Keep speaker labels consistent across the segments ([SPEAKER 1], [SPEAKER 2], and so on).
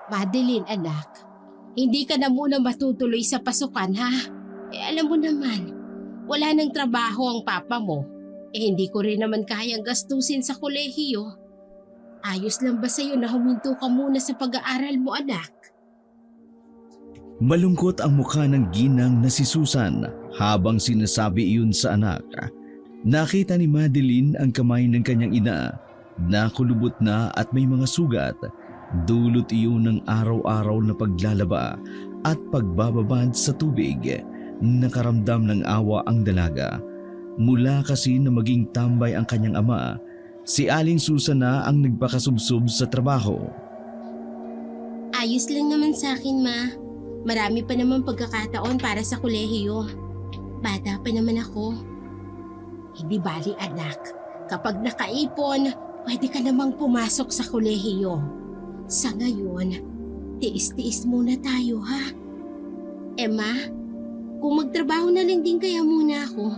[SPEAKER 1] Madeline, anak, hindi ka na muna matutuloy sa pasukan, ha? Alam mo naman, wala nang trabaho ang papa mo. Hindi ko rin naman kayang gastusin sa kolehiyo. Ayos lang ba sa'yo na huminto ka muna sa pag-aaral mo, anak?
[SPEAKER 2] Malungkot ang mukha ng ginang na si Susan habang sinasabi iyon sa anak. Nakita ni Madeline ang kamay ng kanyang ina na kulubot na at may mga sugat. Dulot iyon ng araw-araw na paglalaba at pagbababad sa tubig. Nakaramdam ng awa ang dalaga. Mula kasi na maging tambay ang kanyang ama, si Aling Susan na ang nagpakasubsob sa trabaho.
[SPEAKER 1] Ayos lang naman sa akin, ma. Marami pa naman pagkakataon para sa kolehiyo. Bata pa naman ako. Hindi bali, anak. Kapag nakaipon, pwede ka namang pumasok sa kolehiyo. Sa ngayon, tiis-tiis muna tayo, ha? Ma, kung magtrabaho na lang din kaya muna ako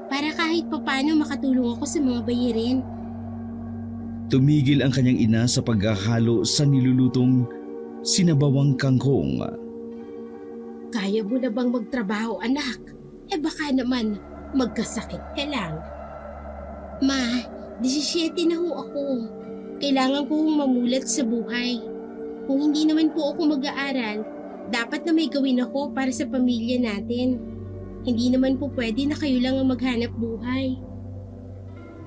[SPEAKER 1] para kahit papano makatulong ako sa mga bayarin.
[SPEAKER 2] Tumigil ang kanyang ina sa paghahalo sa nilulutong sinabawang kangkong.
[SPEAKER 1] Kaya mo na bang magtrabaho, anak? Baka naman magkasakit ka lang. Ma, 17 na ho ako. Kailangan ko hong mamulat sa buhay. Kung hindi naman po ako mag-aaral, dapat na may gawin ako para sa pamilya natin. Hindi naman po pwede na kayo lang ang maghanap buhay.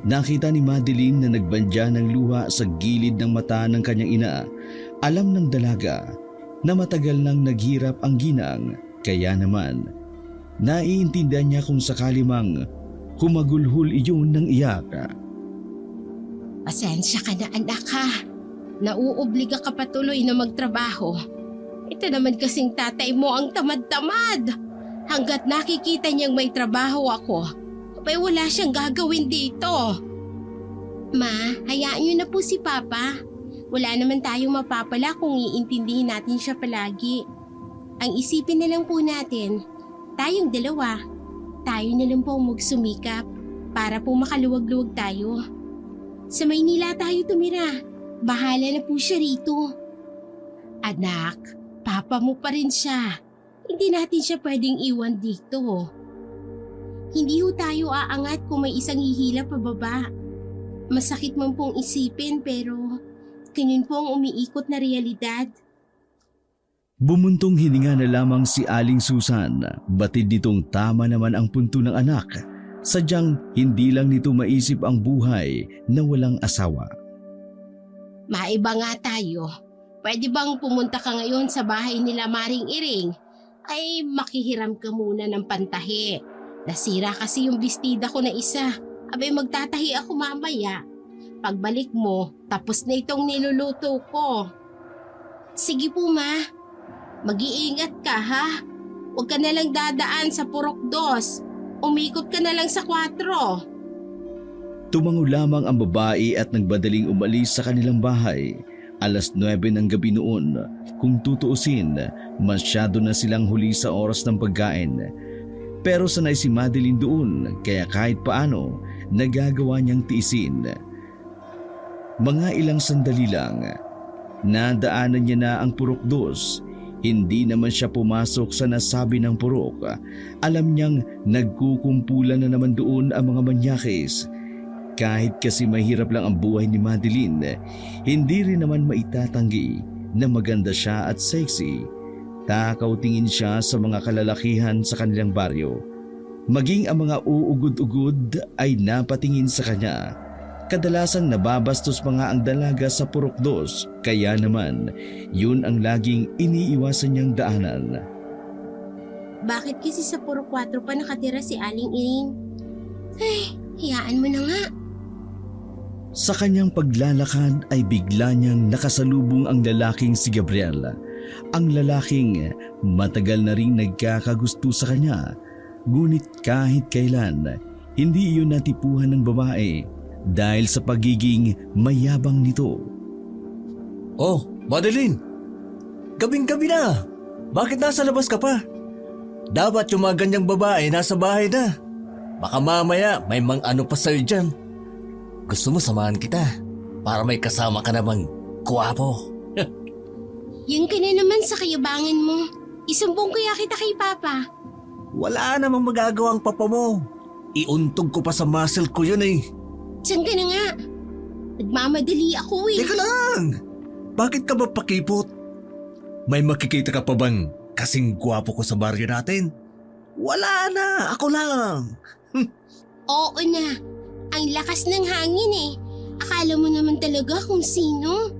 [SPEAKER 2] Nakita ni Madeline na nagbandya ng luha sa gilid ng mata ng kanyang ina. Alam ng dalaga na matagal nang naghirap ang ginang, kaya naman naiintindihan niya kung sakali mang humagulhol iyon ng iyak.
[SPEAKER 1] Pasensya ka na, anak, ha. Nauobliga ka patuloy na magtrabaho. Ito naman kasing tatay mo ang tamad-tamad. Hanggat nakikita niyang may trabaho ako, abay wala siyang gagawin dito. Ma, hayaan niyo na po si Papa. Wala naman tayong mapapala kung iintindihin natin siya palagi. Ang isipin na lang po natin, tayong dalawa, tayo na lang po magsumikap para po makaluwag-luwag tayo. Sa Maynila tayo tumira. Bahala na po siya rito. Anak, Papa mo pa rin siya. Hindi natin siya pwedeng iwan dito. Hindi ho tayo aangat kung may isang hihila pababa. Masakit man pong isipin pero ganyan po ang umiikot na realidad.
[SPEAKER 2] Bumuntong hininga na lamang si Aling Susan. Batid nitong tama naman ang punto ng anak. Sadyang hindi lang nito maisip ang buhay na walang asawa.
[SPEAKER 1] Maiba nga tayo. Pwede bang pumunta ka ngayon sa bahay nila Maring Iring? Ay makihiram ka muna ng pantahi. Nasira kasi yung bestida ko na isa. Abay magtatahi ako mamaya. Pagbalik mo, tapos na itong niluluto ko. Sige po, ma. Mag-iingat ka, ha? Huwag ka na lang dadaan sa Purok 2. Umikot ka na lang sa 4.
[SPEAKER 2] Tumango lamang ang babae at nagbadaling umalis sa kanilang bahay. 9:00 ng gabi noon. Kung tutuusin, masyado na silang huli sa oras ng pagkain. Pero sanay si Madeline doon, kaya kahit paano, nagagawa niyang tiisin. Mga ilang sandali lang, nadaanan niya na ang Purok 2. Hindi naman siya pumasok sa nasabi ng purok. Alam niyang nagkukumpulan na naman doon ang mga manyakis. Kahit kasi mahirap lang ang buhay ni Madeline, hindi rin naman maitatanggi na maganda siya at sexy. Takaw tingin siya sa mga kalalakihan sa kanilang baryo. Maging ang mga uugod-ugod ay napatingin sa kanya. Kadalasang nababastos pa nga ang dalaga sa Purok 2, kaya naman yun ang laging iniiwasan niyang daanan.
[SPEAKER 1] Bakit kasi sa Purok 4 pa nakatira si Aling Iring? Ay, hayaan mo na nga.
[SPEAKER 2] Sa kanyang paglalakad ay bigla niyang nakasalubong ang lalaking si Gabriel. Ang lalaking matagal na ring nagkakagusto sa kanya. Ngunit kahit kailan, hindi iyon natipuhan ng babae dahil sa pagiging mayabang nito.
[SPEAKER 3] Oh, Madeline! Gabing-gabi na! Bakit nasa labas ka pa? Dapat yung mga ganyang babae nasa bahay na. Baka mamaya may mang ano pa sa'yo dyan. Gusto mo samahan kita para may kasama ka namang gwapo.
[SPEAKER 1] Yan ka na naman sa kayabangan mo. Isumbong kaya kita kay Papa.
[SPEAKER 3] Wala namang magagawa ang papa mo. Iuntog ko pa sa muscle ko yun eh.
[SPEAKER 1] Diyan ka na nga. Nagmamadali ako eh.
[SPEAKER 3] Teka lang! Bakit ka ba pakipot? May makikita ka pa bang kasing gwapo ko sa baryo natin? Wala na, ako lang.
[SPEAKER 1] Oo na. Ang lakas ng hangin eh. Akala mo naman talaga kung sino.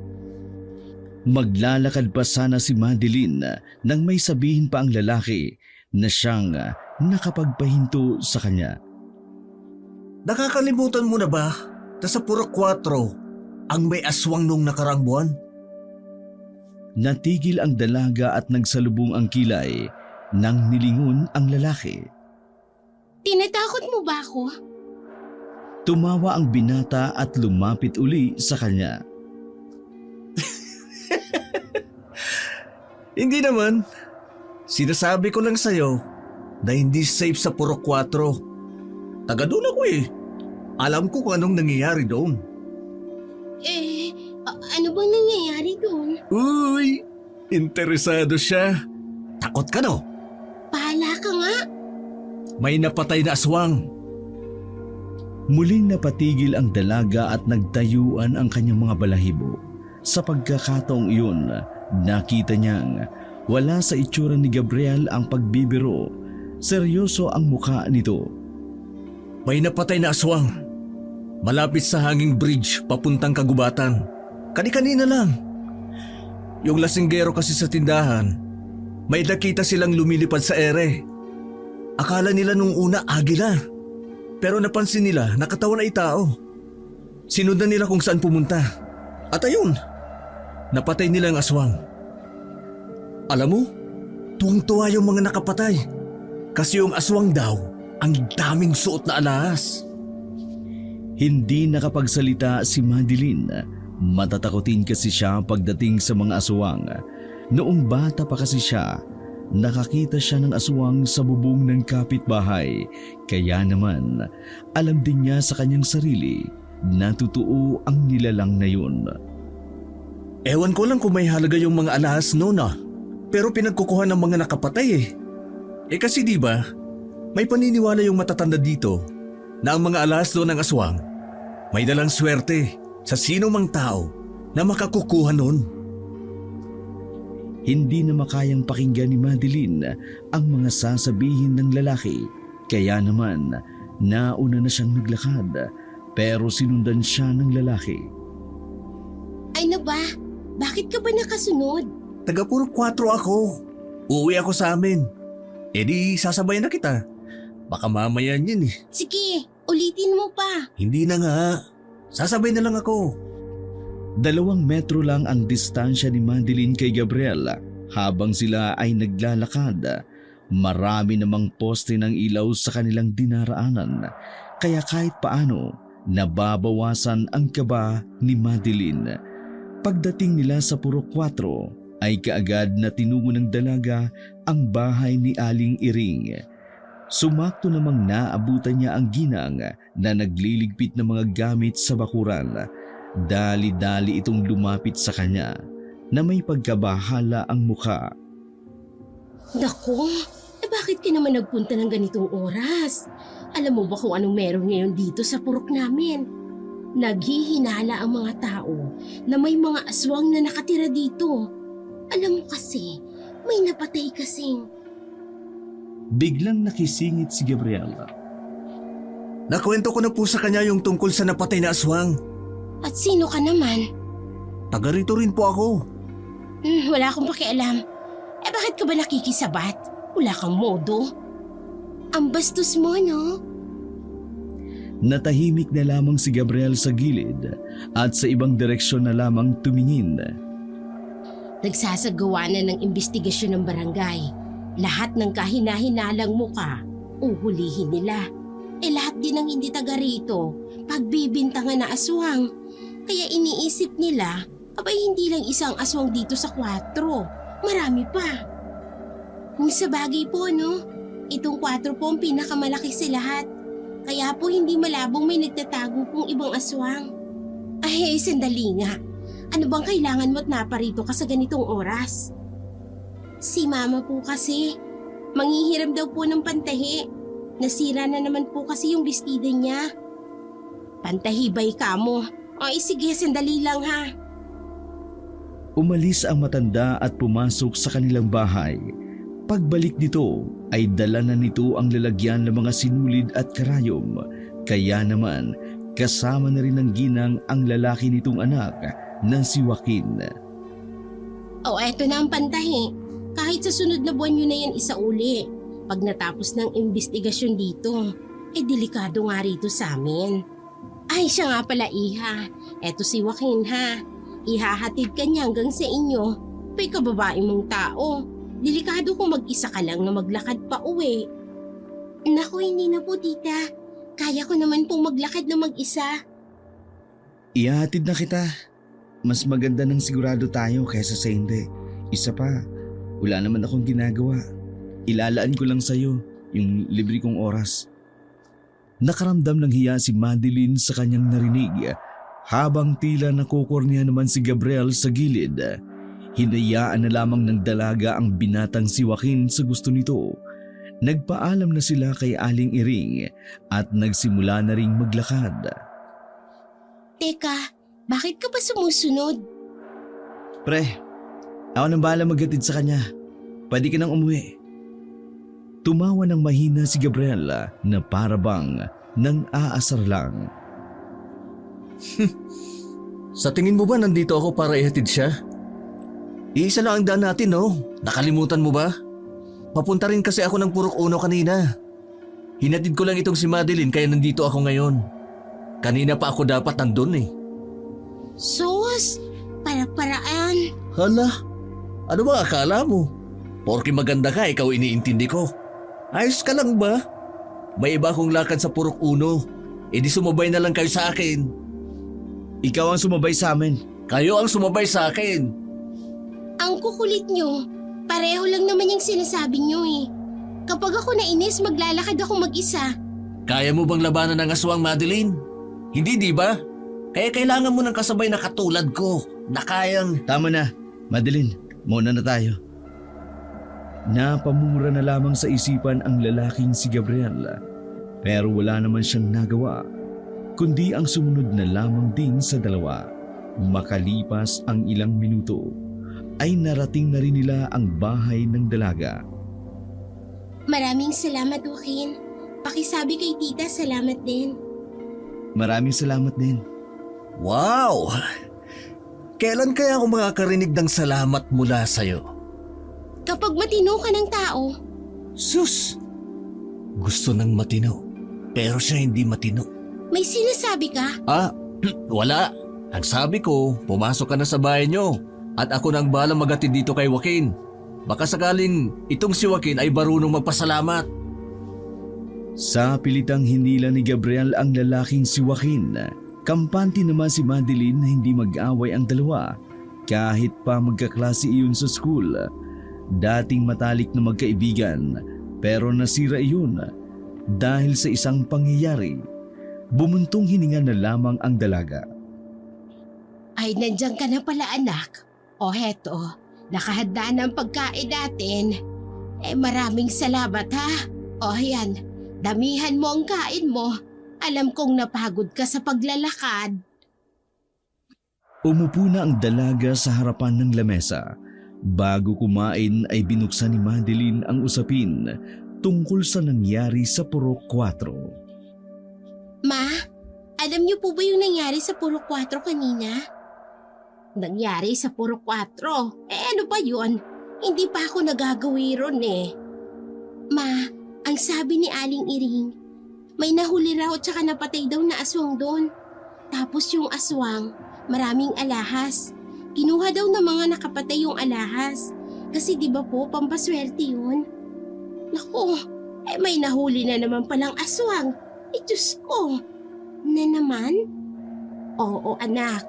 [SPEAKER 2] Maglalakad pa sana si Madeline nang may sabihin pa ang lalaki na siyang nakapagpahinto sa kanya.
[SPEAKER 3] Nakakalimutan mo na ba na sa Purok 4 ang may aswang nung nakarang buwan?
[SPEAKER 2] Natigil ang dalaga at nagsalubong ang kilay nang nilingon ang lalaki.
[SPEAKER 1] Tinatakot mo ba ako?
[SPEAKER 2] Tumawa ang binata at lumapit uli sa kanya.
[SPEAKER 3] Hindi naman. Sinasabi ko lang sa'yo na hindi safe sa Purok 4. Taga doon ako eh. Alam ko kung anong nangyayari doon.
[SPEAKER 1] Ano bang nangyayari doon?
[SPEAKER 3] Uy, interesado siya. Takot ka no?
[SPEAKER 1] Bahala ka nga.
[SPEAKER 3] May napatay na aswang.
[SPEAKER 2] Muling napatigil ang dalaga at nagtayuan ang kanyang mga balahibo. Sa pagkakataong iyon, nakita niyang wala sa itsura ni Gabriel ang pagbibiro. Seryoso ang mukha nito.
[SPEAKER 3] May napatay na aswang. Malapit sa hanging bridge papuntang kagubatan. Kani-kanina lang. Yung lasinggero kasi sa tindahan, may nakita silang lumilipad sa ere. Akala nila nung una agila. Pero napansin nila na katawan ay tao. Sinundan nila kung saan pumunta. At ayun, napatay nila ang aswang. Alam mo, tuwang-tuwa yung mga nakapatay. Kasi yung aswang daw, ang daming suot na alahas.
[SPEAKER 2] Hindi nakapagsalita si Madeline. Matatakotin kasi siya pagdating sa mga aswang. Noong bata pa kasi siya, nakakita siya ng aswang sa bubong ng kapitbahay. Kaya naman, alam din niya sa kanyang sarili na totoo ang nilalang na yun.
[SPEAKER 3] Ewan ko lang kung may halaga yung mga alahas noon ah. Pero pinagkukuha ng mga nakapatay eh. Kasi di ba, may paniniwala yung matatanda dito na ang mga alahas doon ng aswang may dalang swerte sa sino mang tao na makakukuha nun.
[SPEAKER 2] Hindi na makayang pakinggan ni Madeline ang mga sasabihin ng lalaki. Kaya naman, nauna na siyang naglakad pero sinundan siya ng lalaki.
[SPEAKER 1] Ay na ba? Bakit ka ba nakasunod?
[SPEAKER 3] Taga Purok 4 ako. Uuwi ako sa amin. Di sasabayan na kita. Baka mamaya yun eh.
[SPEAKER 1] Sige, ulitin mo pa.
[SPEAKER 3] Hindi na nga. Sasabay na lang ako.
[SPEAKER 2] 2 metro lang ang distansya ni Madeline kay Gabriel habang sila ay naglalakad. Marami namang poste ng ilaw sa kanilang dinaraanan. Kaya kahit paano, nababawasan ang kaba ni Madeline. Pagdating nila sa Purok 4, ay kaagad na tinungo ng dalaga ang bahay ni Aling Iring. Sumakto namang naabutan niya ang ginang na nagliligpit ng mga gamit sa bakuran. Dali-dali itong lumapit sa kanya na may pagkabahala ang mukha.
[SPEAKER 1] Naku, bakit ka naman nagpunta ng ganitong oras? Alam mo ba kung anong meron ngayon dito sa purok namin? Naghihinala ang mga tao na may mga aswang na nakatira dito. Alam mo kasi, may napatay kasing.
[SPEAKER 2] Biglang nakisingit si Gabriel.
[SPEAKER 3] Nakwento ko na po sa kanya yung tungkol sa napatay na aswang.
[SPEAKER 1] At sino ka naman?
[SPEAKER 3] Taga rito rin po ako.
[SPEAKER 1] Wala akong pakialam. Bakit ka ba nakikisabat? Wala kang modo. Ang bastos mo, no?
[SPEAKER 2] Natahimik na lamang si Gabriel sa gilid at sa ibang direksyon na lamang tumingin.
[SPEAKER 1] Nagsasagawa na ng investigasyon ng barangay. Lahat ng kahina-hinalang mukha, uhulihin nila. Lahat din ng hindi taga rito, pagbibintangan na aswang. Kaya iniisip nila, abay hindi lang isang aswang dito sa 4. Marami pa. Kung sa bagay po, no? Itong 4 po ang pinakamalaki sa lahat. Kaya po hindi malabong may nagtatago pong ibang aswang. Ay, sandali nga. Ano bang kailangan mo't naparito ka sa ganitong oras? Si Mama po kasi, manghihiram daw po ng pantahi. Nasira na naman po kasi yung bestida niya. Pantahibay ka mo. Ay sige, sandali lang ha.
[SPEAKER 2] Umalis ang matanda at pumasok sa kanilang bahay. Pagbalik nito ay dala na nito ang lalagyan ng mga sinulid at karayom. Kaya naman kasama na rin ng ginang ang lalaki nitong anak na si Joaquin.
[SPEAKER 1] Eto na ang pantahi. Kahit sa sunod na buwan nyo na yan isauli. Pag natapos ng investigasyon dito, delikado nga rito sa amin. Ay, siya nga pala, Iha. Eto si Joaquin, ha. Ihahatid ka niya hanggang sa inyo. Pa'y kababae mong tao. Delikado kung mag-isa ka lang na maglakad pa uwi. Naku, hindi na po, tita. Kaya ko naman pong maglakad na mag-isa.
[SPEAKER 2] Ihahatid na kita. Mas maganda nang sigurado tayo kaysa sa hindi. Isa pa, wala naman akong ginagawa. Ilalaan ko lang sa'yo yung libre kong oras. Nakaramdam ng hiya si Madeline sa kanyang narinig habang tila nakukorniya naman si Gabriel sa gilid. Hinayaan na lamang ng dalaga ang binatang si Joaquin sa gusto nito. Nagpaalam na sila kay Aling Iring at nagsimula na ring maglakad.
[SPEAKER 1] Teka, bakit ka ba sumusunod?
[SPEAKER 2] Pre, ako nang bahala maghatid sa kanya. Pwede ka nang umuwi. Tumawa ng mahina si Gabriela na parabang nang aasar lang.
[SPEAKER 3] Sa tingin mo ba nandito ako para ihatid siya? Iisa lang ang daan natin, no? Nakalimutan mo ba? Papunta rin kasi ako ng Purok Uno kanina. Hinatid ko lang itong si Madeline kaya nandito ako ngayon. Kanina pa ako dapat nandun eh.
[SPEAKER 1] Sus, para-paraan.
[SPEAKER 3] Hala, ano ba akala mo? Porke maganda ka, ikaw iniintindi ko. Ayos ka lang ba? May iba akong lakad sa Purok Uno. Di sumabay na lang kayo sa akin.
[SPEAKER 2] Ikaw ang sumabay sa amin.
[SPEAKER 3] Kayo ang sumabay sa akin.
[SPEAKER 1] Ang kukulit nyo. Pareho lang naman yung sinasabi nyo eh. Kapag ako nainis, maglalakad ako mag-isa.
[SPEAKER 3] Kaya mo bang labanan ng aswang, Madeline? Hindi, di ba? Kaya kailangan mo ng kasabay na katulad ko, na kayang…
[SPEAKER 2] Tama na, Madeline. Muna na tayo. Napamura na lamang sa isipan ang lalaking si Gabriel. Pero wala naman siyang nagawa, kundi ang sumunod na lamang din sa dalawa. Makalipas ang ilang minuto, ay narating na rin nila ang bahay ng dalaga.
[SPEAKER 1] Maraming salamat, Joaquin. Pakisabi kay tita, salamat din.
[SPEAKER 2] Maraming salamat din.
[SPEAKER 3] Wow! Kailan kaya ako makakarinig ng salamat mula sa'yo?
[SPEAKER 1] Kapag matino ka ng tao.
[SPEAKER 3] Sus! Gusto ng matino, pero siya hindi matino.
[SPEAKER 1] May sinasabi ka?
[SPEAKER 3] Wala. Ang sabi ko, pumasok ka na sa bahay niyo at ako nang bahala magatid dito kay Joaquin. Baka sakaling itong si Joaquin ay marunong magpasalamat.
[SPEAKER 2] Sa pilitang hinila ni Gabriel ang lalaking si Joaquin, kampante naman si Madeline na hindi mag-away ang dalawa kahit pa magkaklase iyon sa school. Dating matalik na magkaibigan pero nasira iyon dahil sa isang pangyayari. Bumuntong hininga na lamang ang dalaga.
[SPEAKER 1] Ay, nandiyan ka na pala, anak. O heto, nakahanda na ang pagkain natin. Maraming salamat ha. O yan, damihan mo ang kain mo. Alam kong napagod ka sa paglalakad.
[SPEAKER 2] Umupo na ang dalaga sa harapan ng lamesa. Bago kumain ay binuksan ni Madeline ang usapin tungkol sa nangyari sa Purok 4.
[SPEAKER 1] Ma, alam niyo po ba yung nangyari sa Purok 4 kanina? Nangyari sa Purok 4? Ano ba yun? Hindi pa ako nagagawi ron eh. Ma, ang sabi ni Aling Iring, may nahuli raw at saka napatay daw na aswang doon. Tapos yung aswang, maraming alahas. Kinuha daw ng mga nakapatay yung alahas. Kasi di ba po, pampaswerte yun? Naku, may nahuli na naman palang aswang. Diyos ko. Na naman? Oo anak,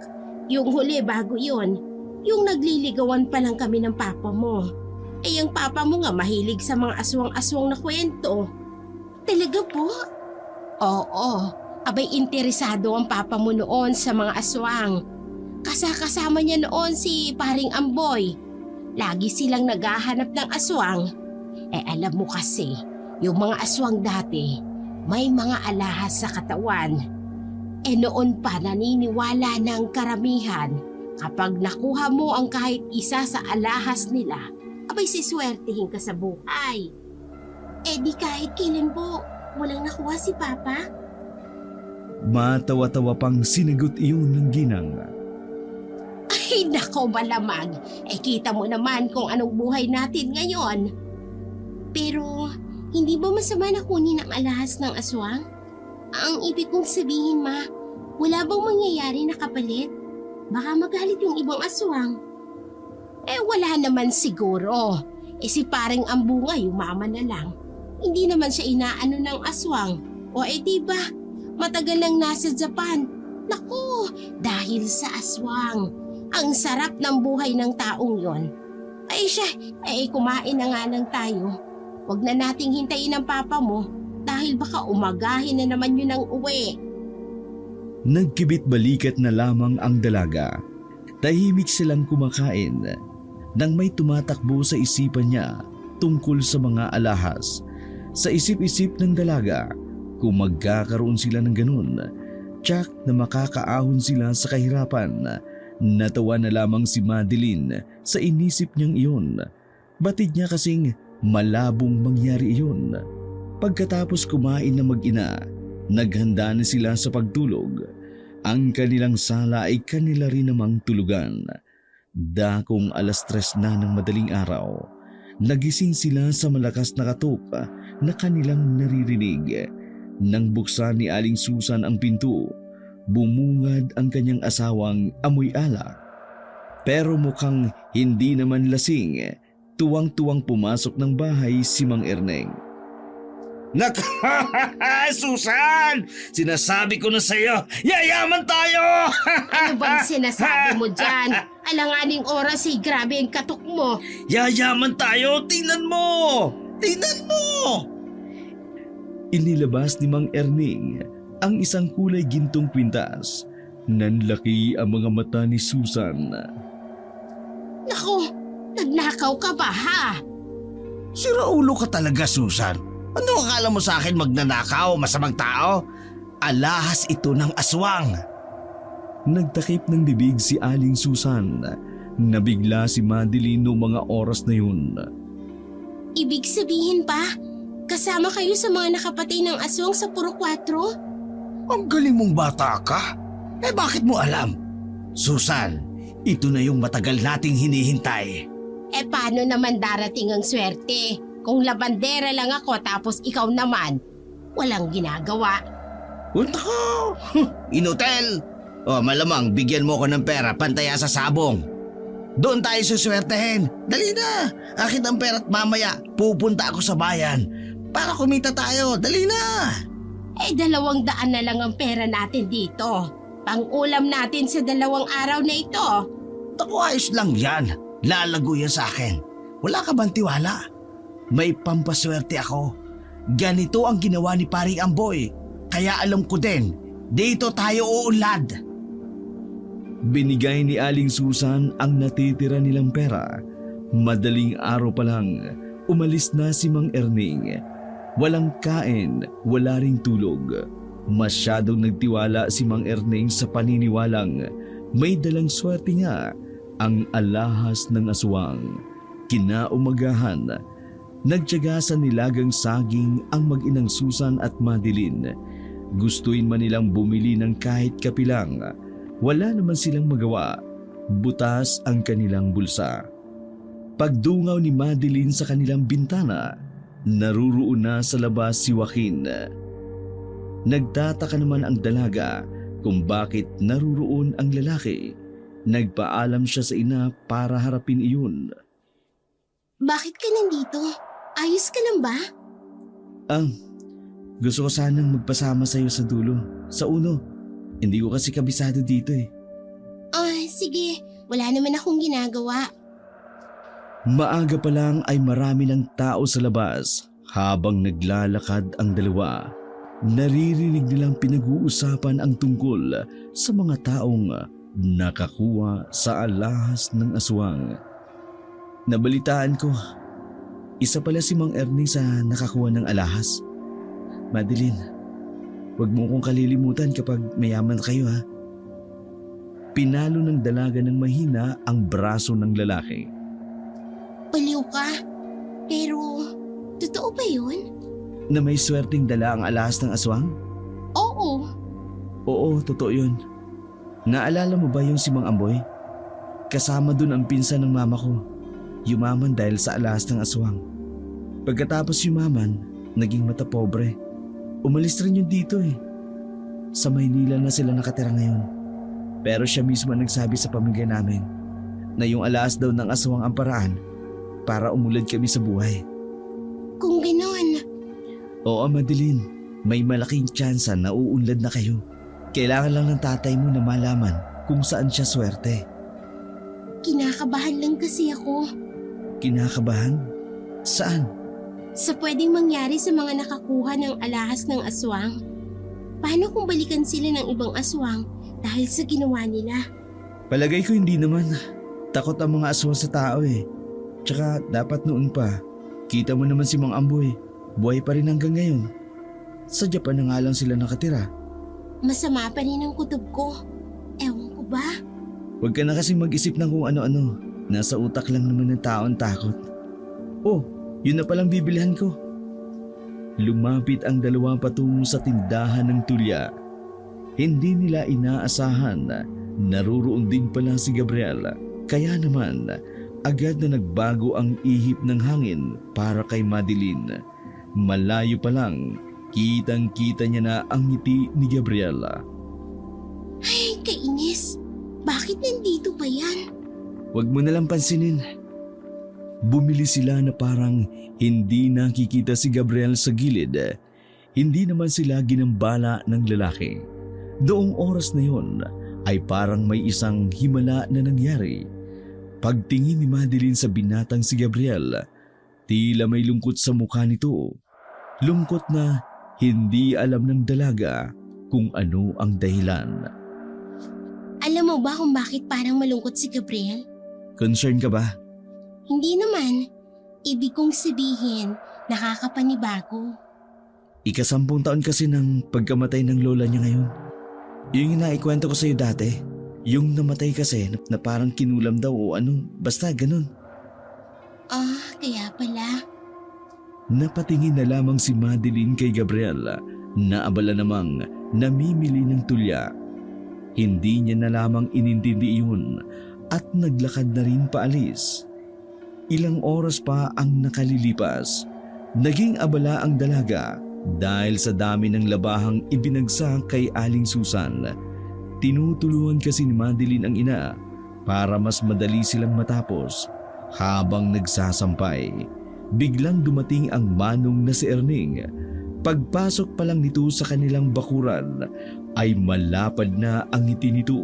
[SPEAKER 1] yung huli bago yun. Yung nagliligawan pa lang kami ng papa mo. Ang papa mo nga mahilig sa mga aswang-aswang na kwento. Talaga po? Oo, abay interesado ang papa mo noon sa mga aswang. Kasama niya noon si paring Amboy. Lagi silang naghahanap ng aswang. Alam mo kasi, yung mga aswang dati, may mga alahas sa katawan. Noon pa naniniwala ng karamihan, kapag nakuha mo ang kahit isa sa alahas nila, abay siswertihin ka sa buhay. Di kahit kailan po, walang nakuha si Papa?
[SPEAKER 2] Matawa-tawa pang sinagot iyon ng ginang.
[SPEAKER 1] Ay nako malamang, kita mo naman kung anong buhay natin ngayon. Pero hindi ba masama na kunin ang alahas ng aswang? Ang ibig kong sabihin ma, wala bang mangyayari na kapalit? Baka magalit yung ibang aswang. Wala naman siguro. Si paring Ambunga yumaman na lang. Hindi naman siya inaano ng aswang. Diba, matagal nang nasa Japan. Naku, dahil sa aswang. Ang sarap ng buhay ng taong yon. Kumain na nga lang tayo. Huwag na nating hintayin ang papa mo dahil baka umagahin na naman yun ang uwi.
[SPEAKER 2] Nagkibit-balikat na lamang ang dalaga. Tahimik silang kumakain nang may tumatakbo sa isipan niya tungkol sa mga alahas. Sa isip-isip ng dalaga, kung magkakaroon sila ng ganun, tiyak na makakaahon sila sa kahirapan. Natawa na lamang si Madeline sa inisip niyang iyon. Batid niya kasing malabong mangyari iyon. Pagkatapos kumain na mag-ina, naghanda na sila sa pagtulog. Ang kanilang sala ay kanila rin namang tulugan. Dakong 3:00 na ng madaling araw, nagising sila sa malakas na katok na kanilang naririnig. Nang buksan ni Aling Susan ang pinto, bumungad ang kanyang asawang amoy alak. Pero mukhang hindi naman lasing, tuwang-tuwang pumasok ng bahay si Mang Erneng.
[SPEAKER 4] Susan! Sinasabi ko na sa'yo, yayaman tayo!
[SPEAKER 1] Ano bang sinasabi mo dyan? Alanganing oras grabe ang katok mo.
[SPEAKER 4] Yayaman tayo! Tingnan mo! Tingnan mo!
[SPEAKER 2] Inilabas ni Mang Erneng ang isang kulay gintong kwintas. Nanlaki ang mga mata ni Susan.
[SPEAKER 1] Naku, nagnakaw ka ba ha?
[SPEAKER 4] Siraulo ka talaga, Susan. Ano akala mo sa akin magnanakaw, masamang tao? Alahas ito ng aswang.
[SPEAKER 2] Nagtakip ng bibig si Aling Susan. Nabigla si Madeline noong mga oras na yun.
[SPEAKER 1] Ibig sabihin pa, kasama kayo sa mga nakapatay ng aswang sa Puro 4?
[SPEAKER 4] Ang galing mong bata ka. Bakit mo alam? Susan, ito na yung matagal nating hinihintay.
[SPEAKER 1] Paano naman darating ang swerte? Kung labandera lang ako tapos ikaw naman, walang ginagawa.
[SPEAKER 4] Punta ko! Inutel! Malamang bigyan mo ko ng pera pantaya sa sabong. Doon tayo suswertehin. Dali na! Akin ang pera at mamaya pupunta ako sa bayan para kumita tayo. Dali na!
[SPEAKER 1] 200 na lang ang pera natin dito. Pang-ulam natin sa 2 araw na ito.
[SPEAKER 4] Naku, ayos lang yan. Lalago yan sa akin. Wala ka bang tiwala? May pampaswerte ako. Ganito ang ginawa ni Paring Amboy. Kaya alam ko din, dito tayo uunlad.
[SPEAKER 2] Binigay ni Aling Susan ang natitira nilang pera. Madaling araw pa lang, umalis na si Mang Erneng. Walang kain, wala ring tulog. Masyadong nagtiwala si Mang Erneng sa paniniwalang may dalang swerte nga ang alahas ng aswang. Kinaumagahan, nagtiyaga sa nilagang saging ang mag-inang Susan at Madeline. Gustuin man nilang bumili ng kahit kapilang, wala naman silang magawa. Butas ang kanilang bulsa. Pagdungaw ni Madeline sa kanilang bintana, naruroon na sa labas si Joaquin. Nagtataka naman ang dalaga kung bakit naruroon ang lalaki. Nagpaalam siya sa ina para harapin iyon.
[SPEAKER 1] Bakit ka nandito? Ayos ka lang ba?
[SPEAKER 2] Gusto ko sanang magpasama sa iyo sa dulo, sa uno. Hindi ko kasi kabisado dito eh.
[SPEAKER 1] Sige. Wala naman akong ginagawa.
[SPEAKER 2] Maaga pa lang ay marami ng tao sa labas. Habang naglalakad ang dalawa, naririnig nilang pinag-uusapan ang tungkol sa mga taong nakakuha sa alahas ng aswang. Nabalitaan ko, isa pala si Mang Ernie sa nakakuha ng alahas. Madeline, huwag mo kong kalilimutan kapag mayaman kayo ha. Pinalo ng dalaga ng mahina ang braso ng lalaki.
[SPEAKER 1] Baliw ka. Pero, totoo ba yun?
[SPEAKER 2] Na may swerteng dala ang alahas ng aswang?
[SPEAKER 1] Oo.
[SPEAKER 2] Oo, totoo yun. Naalala mo ba yung si Mang Amboy? Kasama dun ang pinsan ng mama ko. Yumaman dahil sa alahas ng aswang. Pagkatapos yumaman, naging matapobre. Umalis rin yun dito eh. Sa Maynila na sila nakatira ngayon. Pero siya mismo nagsabi sa pamilya namin na yung alahas daw ng aswang ang paraan para umulad kami sa buhay.
[SPEAKER 1] Kung ganon,
[SPEAKER 2] Oo, Madeline, may malaking tsansa na uunlad na kayo. Kailangan lang ng tatay mo na malaman kung saan siya swerte.
[SPEAKER 1] kinakabahan lang kasi ako
[SPEAKER 2] Kinakabahan? Saan?
[SPEAKER 1] sa pwedeng mangyari sa mga nakakuha ng alahas ng aswang. Paano kung balikan sila ng ibang aswang dahil sa ginawa nila?
[SPEAKER 2] Palagay ko hindi naman. Takot ang mga aswang sa tao eh. Tsaka dapat noon pa. Kita mo naman si Mang Amboy. Buhay pa rin hanggang ngayon. Sa Japan na nga lang sila nakatira.
[SPEAKER 1] Masama pa rin ang kutob ko. Ewan ko ba?
[SPEAKER 2] Huwag ka na kasing mag-isip ng kung ano-ano. Nasa utak lang naman ng tao ang takot. Oh, yun na palang bibilihan ko. Lumapit ang dalawa patungo sa tindahan ng tulya. Hindi nila inaasahan na naruroon din pala si Gabriel. Kaya naman, agad na nagbago ang ihip ng hangin para kay Madeline. Malayo pa lang, kitang-kita niya na ang ngiti ni Gabriela.
[SPEAKER 1] Ay, kainis. Bakit nandito pa yan?
[SPEAKER 2] Huwag mo nalang pansinin. Bumili sila na parang hindi nakikita si Gabriel sa gilid. Hindi naman sila ginambala ng lalaki. Doong oras na yon ay parang may isang himala na nangyari. Pagtingin ni Madeline sa binatang si Gabriel, tila may lungkot sa mukha nito. Lungkot na hindi alam ng dalaga kung ano ang dahilan.
[SPEAKER 1] Alam mo ba kung bakit parang malungkot si Gabriel?
[SPEAKER 2] Concern ka ba?
[SPEAKER 1] Hindi naman. Ibig kong sabihin, nakakapanibago.
[SPEAKER 2] 10 taon kasi ng pagkamatay ng lola niya ngayon. Yung inaikwento ko sa'yo dati, yung namatay kasi na parang kinulam daw o ano, basta ganun.
[SPEAKER 1] Ah, kaya pala.
[SPEAKER 2] Napatingin na lamang si Madeline kay Gabriel na abala namang namimili ng tulya. Hindi niya na lamang inintindi iyon at naglakad na rin paalis. Ilang oras pa ang nakalilipas. Naging abala ang dalaga dahil sa dami ng labahang ibinagsak kay Aling Susan. Tinutulungan kasi ni Madeline ang ina para mas madali silang matapos. Habang nagsasampay, biglang dumating ang manong na si Erning. Pagpasok pa lang nito sa kanilang bakuran ay malapad na ang ngiti nito.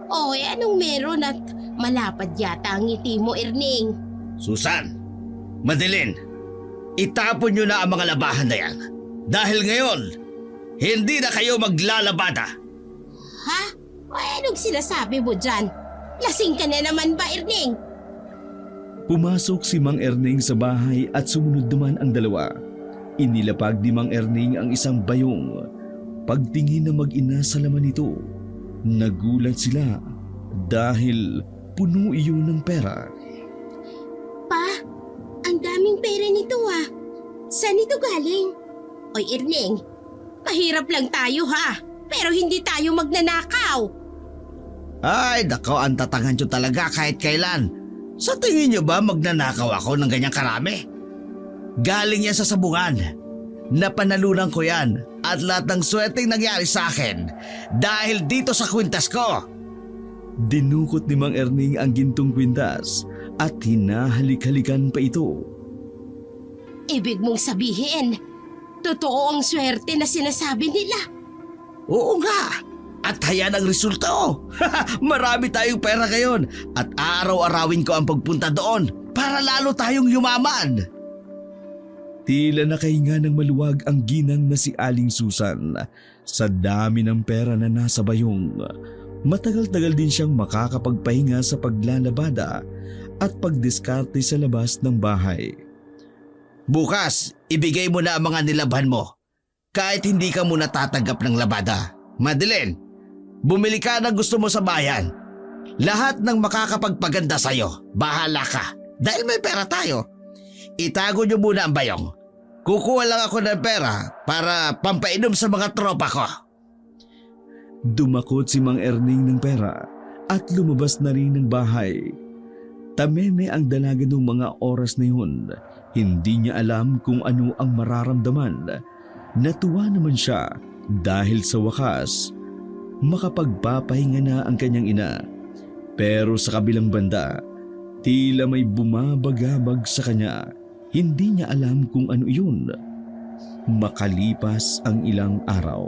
[SPEAKER 1] Oy, anong meron at malapad yata ang ngiti mo, Erning?
[SPEAKER 4] Susan, Madeline, itapon nyo na ang mga labahan na yan. Dahil ngayon, hindi na kayo maglalabada.
[SPEAKER 1] Ha? Ay, anong sinasabi mo dyan? Lasing ka na naman ba, Erning?
[SPEAKER 2] Pumasok si Mang Erning sa bahay at sumunod naman ang dalawa. Inilapag ni Mang Erning ang isang bayong. Pagtingin na mag-ina sa laman nito, nagulat sila dahil puno iyon ng pera.
[SPEAKER 1] Pa, ang daming pera nito ah. Saan ito galing? Oy, Erning, mahirap lang tayo ha, pero hindi tayo magnanakaw.
[SPEAKER 4] Ay, nako, ang tatangan nyo talaga kahit kailan. Sa tingin nyo ba magnanakaw ako ng ganyang karami? Galing yan sa sabungan. Napanalunan ko yan at lahat ng swerteng nangyari sa akin dahil dito sa kwintas ko.
[SPEAKER 2] Dinukot ni Mang Erning ang gintong kwintas at hinahalik-halikan pa ito.
[SPEAKER 1] Ibig mong sabihin, totoo ang swerte na sinasabi nila.
[SPEAKER 4] Oo nga. At hayan ang resulta. Marami tayong pera ngayon at araw-arawin ko ang pagpunta doon para lalo tayong yumaman.
[SPEAKER 2] Tila nakahinga ng maluwag ang ginang na si Aling Susan sa dami ng pera na nasa bayong. Matagal-tagal din siyang makakapagpahinga sa paglalabada at pagdiskarte sa labas ng bahay.
[SPEAKER 4] Bukas, ibigay mo na ang mga nilabhan mo. Kahit hindi ka muna tatanggap ng labada. Madeline, bumili ka ng gusto mo sa bayan. Lahat ng makakapagpaganda sa'yo, bahala ka. Dahil may pera tayo. Itago niyo muna ang bayong. Kukuha lang ako ng pera para pampainom sa mga tropa ko.
[SPEAKER 2] Dumakot si Mang Erning ng pera at lumabas na rin ng bahay. Tameme ang dalaga ng mga oras na yun. Hindi niya alam kung ano ang mararamdaman. Natuwa naman siya dahil sa wakas, makapagpapahinga na ang kanyang ina. Pero sa kabilang banda, tila may bumabagabag sa kanya. Hindi niya alam kung ano yun. Makalipas ang ilang araw,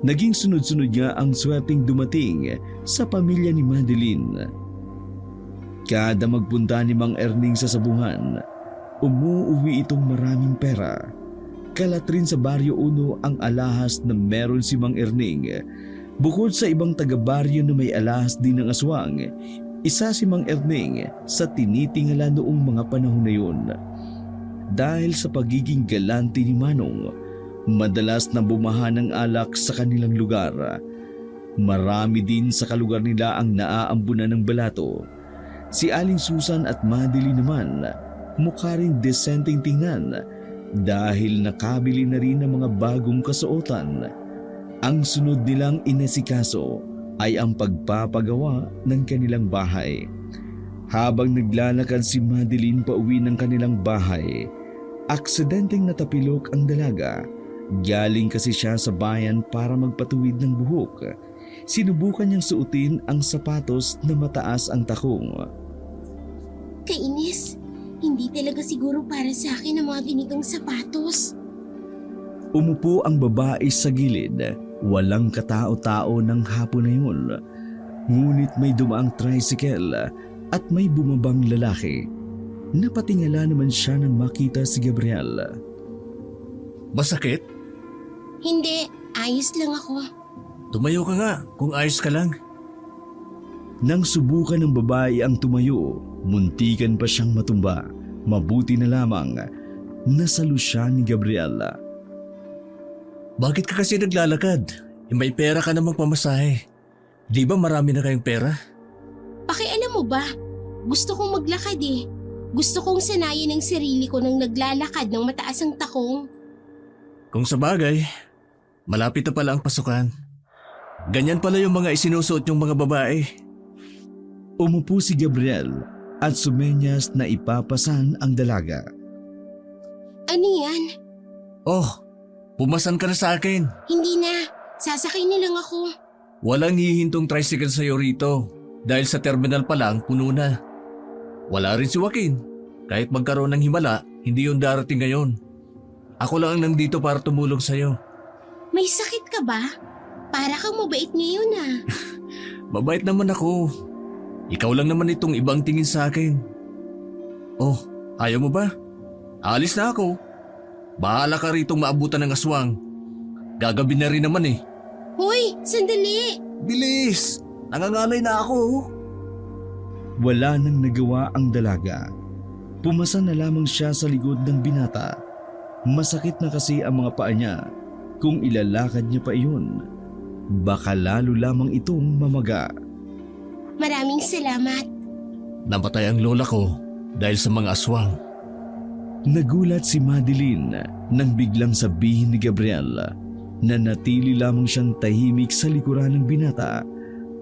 [SPEAKER 2] naging sunod-sunod nga ang swerteng dumating sa pamilya ni Madeline. Kada magpunta ni Mang Erning sa sabungan, umuuwi itong maraming pera. Kalat rin sa Baryo 1 ang alahas na meron si Mang Erning. Bukod sa ibang taga-baryo na may alahas din ng aswang, isa si Mang Erning sa tinitingala noong mga panahon na yun. Dahil sa pagiging galante ni Manong, madalas na bumaha ng alak sa kanilang lugar. Marami din sa kalugar nila ang naaambunan ng balato. Si Aling Susan at Madeline naman, mukha rin desenteng tingnan dahil nakabili na rin ng mga bagong kasuotan. Ang sunod nilang inesikaso ay ang pagpapagawa ng kanilang bahay. Habang naglalakad si Madeline pauwi ng kanilang bahay, aksidenteng natapilok ang dalaga. Galing kasi siya sa bayan para magpatuwid ng buhok. Sinubukan niyang suotin ang sapatos na mataas ang takong.
[SPEAKER 1] Kainis, hindi talaga siguro para sa akin ang mga ganitong sapatos.
[SPEAKER 2] Umupo ang babae sa gilid. Walang katao-tao ng hapon na yun. Ngunit may dumaang tricycle at may bumabang lalaki. Napatingala naman siya nang makita si Gabriel.
[SPEAKER 3] Masakit?
[SPEAKER 1] Hindi, ayos lang ako.
[SPEAKER 3] Tumayo ka nga kung ayos ka lang.
[SPEAKER 2] Nang subukan ng babae ang tumayo, muntikan pa siyang matumba. Mabuti na lamang nasalo siya ni Gabriela.
[SPEAKER 3] Bakit ka kasi naglalakad? May pera ka namang pamasahe. Di ba marami na kayong pera?
[SPEAKER 1] Pakialam mo ba? Gusto kong maglakad eh. Gusto kong sanayin ang sarili ko nang naglalakad ng mataas ang takong.
[SPEAKER 3] Kung sa bagay, malapit na pala ang pasukan. Ganyan pala yung mga isinusuot yung mga babae.
[SPEAKER 2] Umupo si Gabriel at sumenyas na ipapasan ang dalaga.
[SPEAKER 1] Ano yan?
[SPEAKER 3] Oh, pumasan ka na sa akin.
[SPEAKER 1] Hindi na. Sasakay na lang ako.
[SPEAKER 3] Walang hihintong tricycle sa'yo rito dahil sa terminal pa lang puno na. Wala rin si Joaquin. Kahit magkaroon ng himala, hindi yun darating ngayon. Ako lang ang nandito para tumulong sa'yo.
[SPEAKER 1] May sakit ka ba? Para kang mabait ngayon ah.
[SPEAKER 3] Mabait naman ako. Ikaw lang naman itong ibang tingin sa akin. Oh, ayaw mo ba? Alis na ako. Bahala ka ritong maabutan ng aswang. Gagabi na rin naman eh.
[SPEAKER 1] Hoy, sandali!
[SPEAKER 3] Bilis! Nangangalay na ako.
[SPEAKER 2] Wala nang nagawa ang dalaga. Pumasa na lamang siya sa likod ng binata. Masakit na kasi ang mga paa niya. Kung ilalakad niya pa iyon, baka lalo lamang itong mamaga.
[SPEAKER 1] Maraming salamat.
[SPEAKER 3] Namatay ang lola ko dahil sa mga aswang.
[SPEAKER 2] Nagulat si Madeline nang biglang sabihin ni Gabriel na natili lamang siyang tahimik sa likuran ng binata,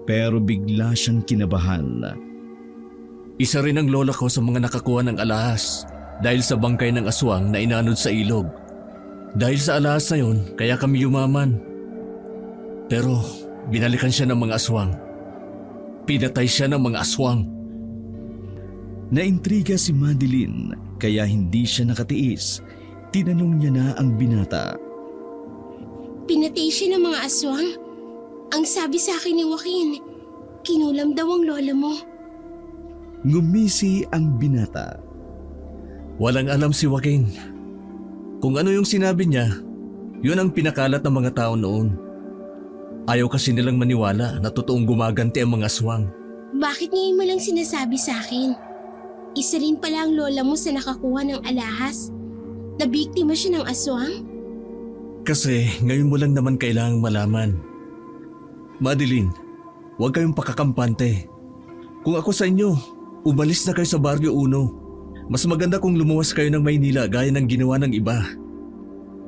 [SPEAKER 2] pero bigla siyang kinabahan.
[SPEAKER 3] Isa rin ang lola ko sa mga nakakuha ng alahas dahil sa bangkay ng aswang na inanod sa ilog. Dahil sa alahas na yun, kaya kami yumaman. Pero binalikan siya ng mga aswang. Pinatay siya ng mga aswang.
[SPEAKER 2] Naintriga si Madeline kaya hindi siya nakatiis. Tinanong niya na ang binata.
[SPEAKER 1] Pinatay siya ng mga aswang? Ang sabi sa akin ni Joaquin, kinulam daw ang lola mo.
[SPEAKER 2] Ngumisi ang binata.
[SPEAKER 3] Walang alam si Joaquin. Kung ano yung sinabi niya, yun ang pinakalat ng mga tao noon. Ayaw kasi nilang maniwala na totoong gumaganti ang mga aswang.
[SPEAKER 1] Bakit ngayon mo lang sinasabi sa akin? Isa rin pala ang lola mo sa nakakuha ng alahas. Nabiktima siya ng aswang?
[SPEAKER 3] Kasi ngayon mo lang naman kailangang malaman. Madeline, huwag kayong pakakampante. Kung ako sa inyo, umalis na kayo sa Barrio Uno. Mas maganda kung lumuwas kayo ng Maynila gaya ng ginawa ng iba.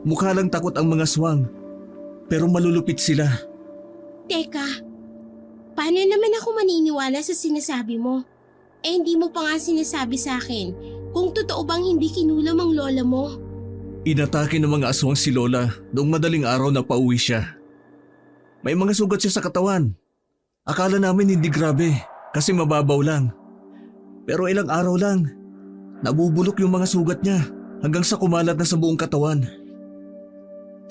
[SPEAKER 3] Mukha lang takot ang mga aswang, pero malulupit sila.
[SPEAKER 1] Teka, paano naman ako maniniwala sa sinasabi mo? Eh hindi mo pa nga sinasabi sa akin kung totoo bang hindi kinulam ang lola mo.
[SPEAKER 3] Inatake ng mga aswang si Lola noong madaling araw na pauwi siya. May mga sugat siya sa katawan. Akala namin hindi grabe kasi mababaw lang. Pero ilang araw lang, nabubulok yung mga sugat niya hanggang sa kumalat na sa buong katawan.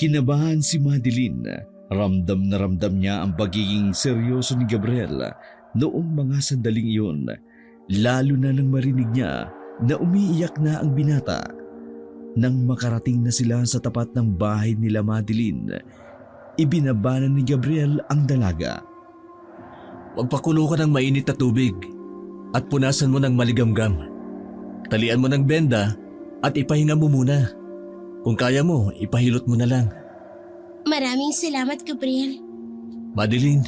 [SPEAKER 2] Kinabahan si Madeline. Ramdam na ramdam niya ang pagiging seryoso ni Gabriel noong mga sandaling iyon. Lalo na nang marinig niya na umiiyak na ang binata. Nang makarating na sila sa tapat ng bahay nila Madeline, ibinabanan ni Gabriel ang dalaga.
[SPEAKER 3] Magpakulo ka ng mainit na tubig at punasan mo ng maligamgam. Talian mo ng benda at ipahinga mo muna. Kung kaya mo, ipahilot mo na lang.
[SPEAKER 1] Maraming salamat, Gabriel.
[SPEAKER 3] Madeline,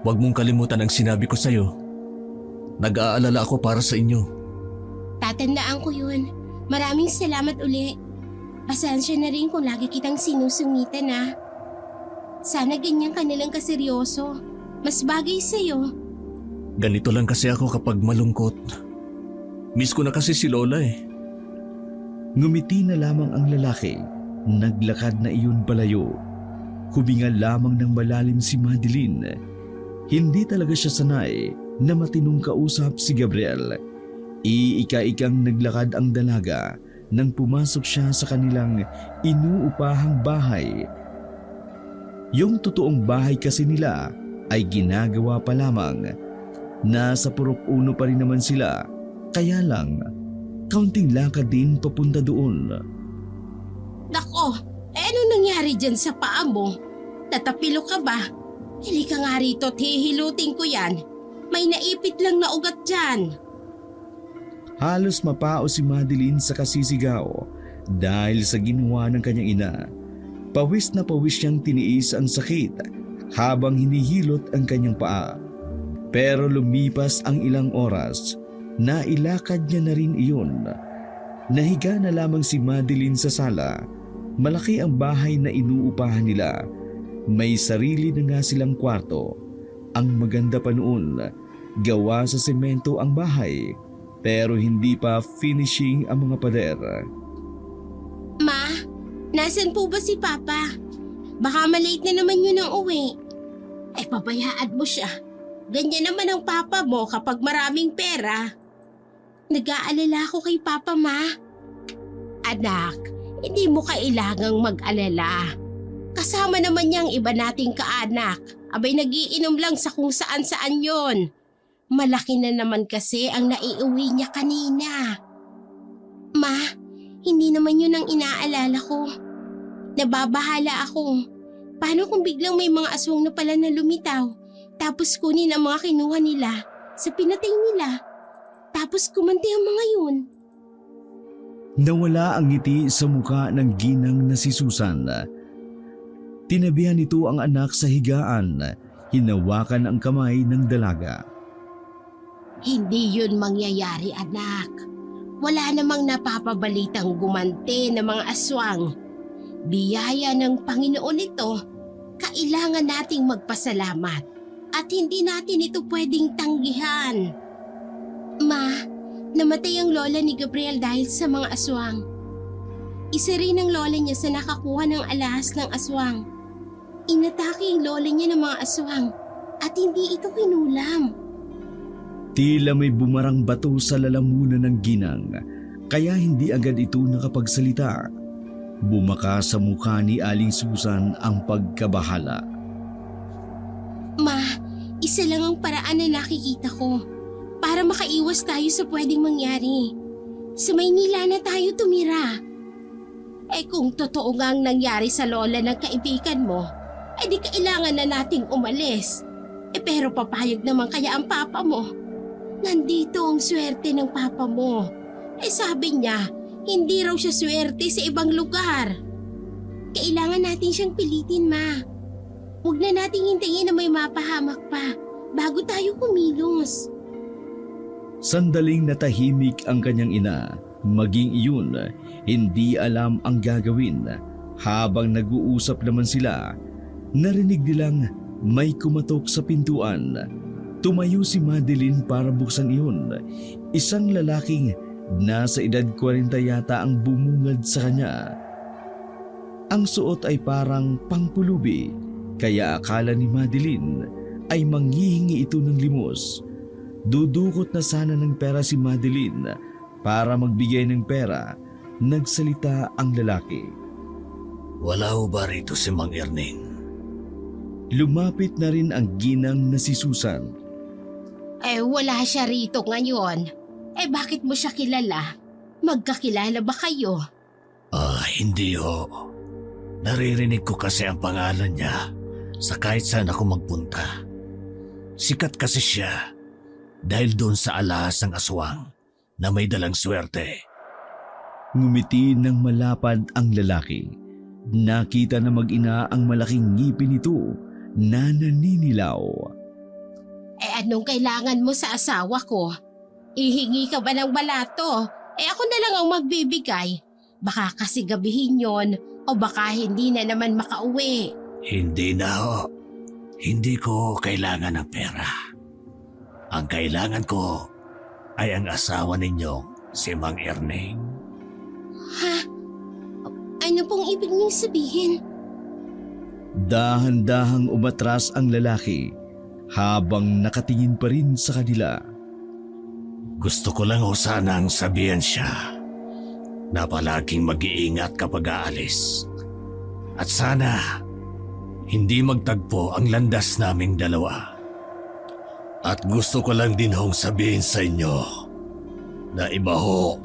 [SPEAKER 3] huwag mong kalimutan ang sinabi ko sa'yo. Nag-aalala ako para sa inyo.
[SPEAKER 1] Tatandaan ko yun. Maraming salamat uli. Pasensya na rin kung lagi kitang sinusungitan ha. Sana ganyan ka nilang kaseryoso. Mas bagay sa'yo.
[SPEAKER 3] Ganito lang kasi ako kapag malungkot. Miss ko na kasi si Lola eh.
[SPEAKER 2] Ngumiti na lamang ang lalaki. Naglakad na iyon palayo. Huminga lamang ng malalim si Madeline. Hindi talaga siya sanay na matinong kausap si Gabriel. Iika-ikang naglakad ang dalaga nang pumasok siya sa kanilang inuupahang bahay. Yung totoong bahay kasi nila ay ginagawa pa lamang. Nasa Purok Uno pa rin naman sila, kaya lang kaunting lakad din papunta doon.
[SPEAKER 1] Nako, anong nangyari dyan sa paa mo? Tatapilo ka ba? Hili ka nga rito at hihilutin ko yan. May naipit lang na ugat dyan.
[SPEAKER 2] Halos mapao si Madeline sa kasisigaw dahil sa ginawa ng kanyang ina. Pawis na pawis siyang tiniis ang sakit habang hinihilot ang kanyang paa. Pero lumipas ang ilang oras, nailakad niya na rin iyon. Nahiga na lamang si Madeline sa sala. Malaki ang bahay na inuupahan nila. May sarili na nga silang kwarto. Ang maganda pa noon, gawa sa semento ang bahay. Pero hindi pa finishing ang mga pader.
[SPEAKER 1] Ma, nasan po ba si Papa? Baka malate na naman yun ang uwi. Ay pabayaan mo siya. Ganyan naman ang Papa mo kapag maraming pera. Nag-aalala ako kay Papa, Ma. Anak, hindi mo kailangang mag-alala. Kasama naman niyang iba nating kaanak. Abay nagiinom lang sa kung saan-saan yon. Malaki na naman kasi ang naiuwi niya kanina. Ma, hindi naman yun ang inaalala ko. Nababahala ako. Paano kung biglang may mga aswang na pala na lumitaw, tapos kunin ang mga kinuha nila sa pinatay nila, tapos kumanti ang mga yun?
[SPEAKER 2] Nawala ang ngiti sa muka ng ginang na si Susan. Tinabihan nito ang anak sa higaan, hinawakan ang kamay ng dalaga.
[SPEAKER 1] Hindi yun mangyayari, anak. Wala namang napapabalitang gumanti ng mga aswang. Biyaya ng Panginoon ito, kailangan nating magpasalamat at hindi natin ito pwedeng tanggihan. Ma, namatay ang lola ni Gabriel dahil sa mga aswang. Isa rin ang lola niya sa nakakuha ng alahas ng aswang. Inatake ang lola niya ng mga aswang at hindi ito kinulam.
[SPEAKER 2] Tila may bumarang bato sa lalamunan ng ginang, kaya hindi agad ito nakapagsalita. Bumaka sa mukha ni Aling Susan ang pagkabahala.
[SPEAKER 1] Ma, isa lang ang paraan na nakikita ko para makaiwas tayo sa pwedeng mangyari. Sa Maynila na tayo tumira. Eh kung totoo nga ang nangyari sa lola ng kaibigan mo, di kailangan na nating umalis. Pero papayag naman kaya ang papa mo? Nandito ang swerte ng papa mo. Sabi niya, hindi raw siya swerte sa ibang lugar. Kailangan natin siyang pilitin, Ma. Huwag na nating hintayin na may mapahamak pa bago tayo kumilos.
[SPEAKER 2] Sandaling natahimik ang kanyang ina, maging iyon, hindi alam ang gagawin. Habang nag-uusap naman sila, narinig nilang may kumatok sa pintuan. Tumayo si Madeline para buksan iyon. Isang lalaking nasa edad 40 yata ang bumungad sa kanya. Ang suot ay parang pangpulubi, kaya akala ni Madeline ay manghihingi ito ng limos. Dudukot na sana ng pera si Madeline para magbigay ng pera. Nagsalita ang lalaki.
[SPEAKER 3] Wala ho ba rito si Mang Erning?
[SPEAKER 2] Lumapit na rin ang ginang na si Susan.
[SPEAKER 1] Wala siya rito ngayon. Bakit mo siya kilala? Magkakilala ba kayo?
[SPEAKER 3] Hindi ho. Naririnig ko kasi ang pangalan niya sa kahit saan ako magpunta. Sikat kasi siya dahil doon sa alahas ng aswang na may dalang swerte.
[SPEAKER 2] Ngumiti ng malapad ang lalaki. Nakita na mag-ina ang malaking ngipin nito na naninilaw.
[SPEAKER 1] Anong kailangan mo sa asawa ko? Ihingi ka ba ng balato? Ako na lang ang magbibigay. Baka kasi gabihin yon o baka hindi na naman makauwi.
[SPEAKER 3] Hindi na ho. Hindi ko kailangan ng pera. Ang kailangan ko ay ang asawa ninyong si Mang Erning.
[SPEAKER 1] Ha? Ano pong ibig niyong sabihin?
[SPEAKER 2] Dahan-dahang umatras ang lalaki habang nakatingin pa rin sa kanila.
[SPEAKER 3] Gusto ko lang ho sanang sabihan siya na palaging mag-iingat kapag aalis. At sana hindi magtagpo ang landas naming dalawa. At gusto ko lang din hong sabihin sa inyo na iba ho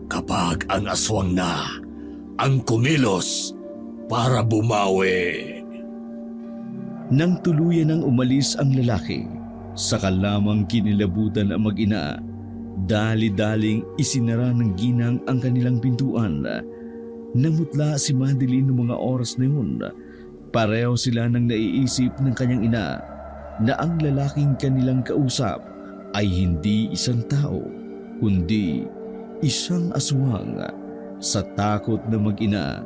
[SPEAKER 3] kapag ang aswang na ang kumilos para bumawi.
[SPEAKER 2] Nang tuluyan ng umalis ang lalaki, saka lamang kinilabutan ang mag-ina. Dali-daling isinara ng ginang ang kanilang pintuan. Namutla si Madeline noong mga oras na yun. Pareho sila nang naiisip ng kanyang ina na ang lalaking kanilang kausap ay hindi isang tao, kundi isang aswang. Sa takot na mag-ina,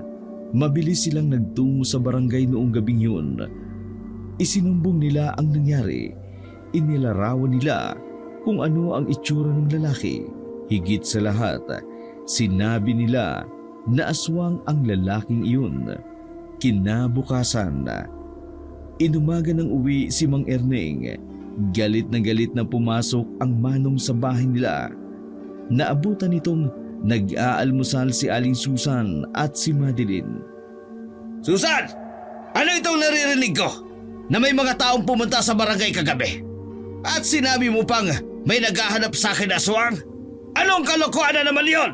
[SPEAKER 2] mabilis silang nagtungo sa barangay noong gabing yun. Isinumbong nila ang nangyari. Inilarawan nila kung ano ang itsura ng lalaki. Higit sa lahat, sinabi nila na aswang ang lalaking iyon. Kinabukasan, inumaga ng uwi si Mang Erning. Galit na pumasok ang manong sa bahay nila. Naabutan nitong nag-aalmusal si Aling Susan at si Madeline.
[SPEAKER 4] Susan! Ano itong naririnig ko? Na may mga taong pumunta sa barangay kagabi. At sinabi mo pang may naghahanap sa akin na aswang? Anong kalokohan na naman yon?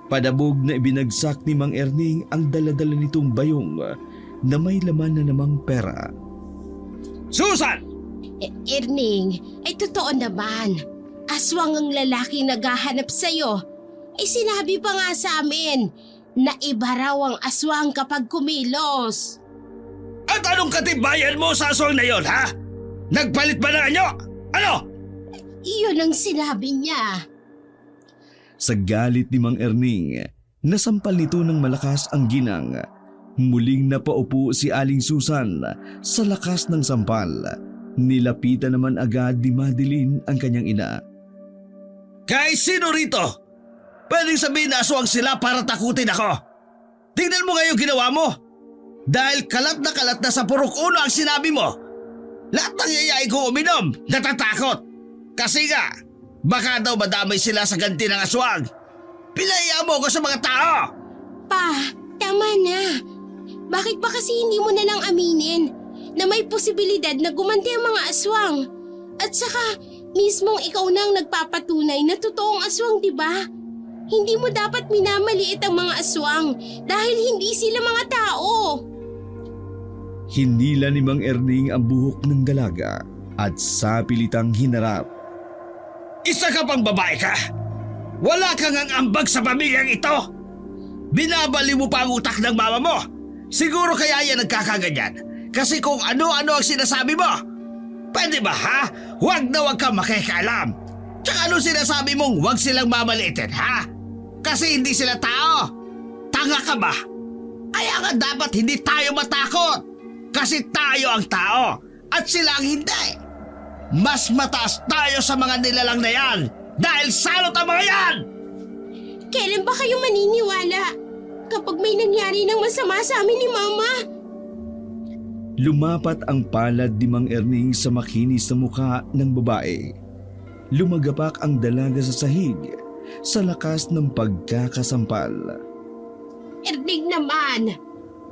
[SPEAKER 2] Padabog na ibinagsak ni Mang Erning ang daladala nitong bayong na may laman na namang pera.
[SPEAKER 4] Susan!
[SPEAKER 1] Erning, totoo naman. Aswang ang lalaki naghahanap sa'yo. Sinabi pa nga sa amin na iba raw ang aswang kapag kumilos.
[SPEAKER 4] At anong katibayan mo sa aswang na yon, ha? Nagpalit ba ng anyo? Ano?
[SPEAKER 1] Iyon ang sinabi niya.
[SPEAKER 2] Sa galit ni Mang Erning, nasampal nito ng malakas ang ginang. Muling napaupo si Aling Susan sa lakas ng sampal. Nilapitan naman agad ni Madeline ang kanyang ina.
[SPEAKER 4] Kahit sino rito, pwedeng sabihin na aswang sila para takutin ako. Tingnan mo ngayon ginawa mo. Dahil kalat na sa purok uno ang sinabi mo. Lahat ng yayain ko uminom, natatakot. Kasi nga, baka daw madamay sila sa ganti ng aswang. Pinaya mo ko sa mga tao.
[SPEAKER 1] Pa, tama na. Bakit ba kasi hindi mo na lang aminin na may posibilidad na gumanti ang mga aswang? At saka, mismong ikaw na ang nagpapatunay na totoong aswang, di ba? Hindi mo dapat minamaliit ang mga aswang dahil hindi sila mga tao.
[SPEAKER 2] Hinila ni Mang Erning ang buhok ng dalaga at sapilitang hinarap.
[SPEAKER 4] Isa ka pang babae ka! Wala kang ang ambag sa pamilyang ito! Binabali mo pa ang utak ng mama mo! Siguro kaya yan nagkakaganyan. Kasi kung ano-ano ang sinasabi mo. Pwede ba ha? Huwag na huwag kang makikialam. Tsaka ano sinasabi mong huwag silang mamaliitin ha? Kasi hindi sila tao. Tanga ka ba? Kaya nga dapat hindi tayo matakot. Kasi tayo ang tao at sila ang hindi. Mas mataas tayo sa mga nilalang na yan dahil salot ang mga yan!
[SPEAKER 1] Kailan ba kayo maniniwala kapag may nangyari ng masama sa amin ni Mama?
[SPEAKER 2] Lumapat ang palad ni Mang Erning sa makinis na mukha ng babae. Lumagapak ang dalaga sa sahig sa lakas ng pagkakasampal.
[SPEAKER 1] Erning naman,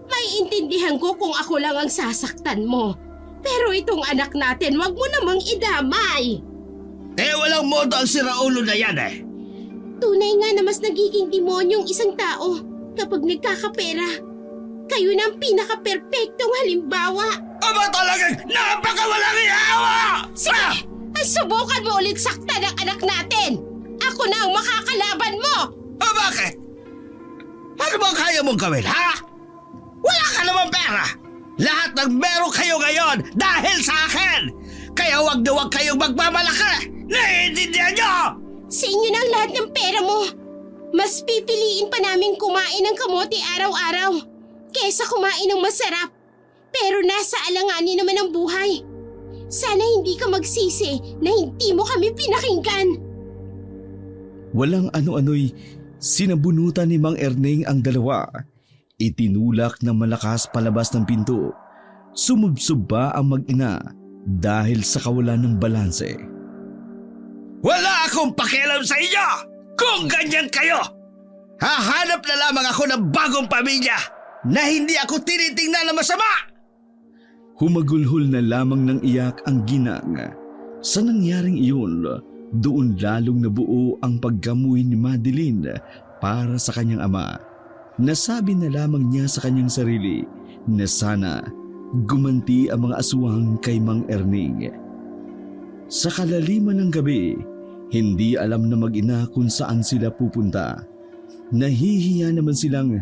[SPEAKER 1] maiintindihan ko kung ako lang ang sasaktan mo. Pero itong anak natin, wag mo namang idamay.
[SPEAKER 4] Walang modo ang siraulo na yan eh.
[SPEAKER 1] Tunay nga na mas nagiging demonyong isang tao kapag nagkakapera. Kayo na ang pinaka-perpektong halimbawa.
[SPEAKER 4] Aba talagang napakawalang ihawa!
[SPEAKER 1] Sige, subukan mo ulit saktan ang anak natin. Ako na ang makakalaban mo.
[SPEAKER 4] Bakit? Ano bang kaya mong gawin, ha? Wala ka namang pera. Lahat ng meron kayo ngayon dahil sa akin. Kaya wag na wag kayong magmamalaki. Naiintindihan nyo?
[SPEAKER 1] Sa inyo na ang lahat ng pera mo. Mas pipiliin pa namin kumain ng kamote araw-araw kesa kumain ng masarap. Pero nasa alanganin naman ang buhay. Sana hindi ka magsisi na hindi mo kami pinakinggan.
[SPEAKER 2] Walang ano-ano'y sinabunutan ni Mang Erning ang dalawa. Itinulak na malakas palabas ng pinto. Sumubsob pa ang mag-ina dahil sa kawalan ng balanse.
[SPEAKER 4] Wala akong pakialam sa inyo kung ganyan kayo. Hahanap na lamang ako ng bagong pamilya na hindi ako tinitingnan na masama.
[SPEAKER 2] Humagulhol na lamang ng iyak ang ginang. Sa nangyaring iyon, doon lalong nabuo ang paggamuhi ni Madeline para sa kanyang ama. Nasabi na lamang niya sa kanyang sarili na sana gumanti ang mga aswang kay Mang Erning. Sa kalaliman ng gabi, hindi alam na mag-ina kung saan sila pupunta. Nahihiya naman silang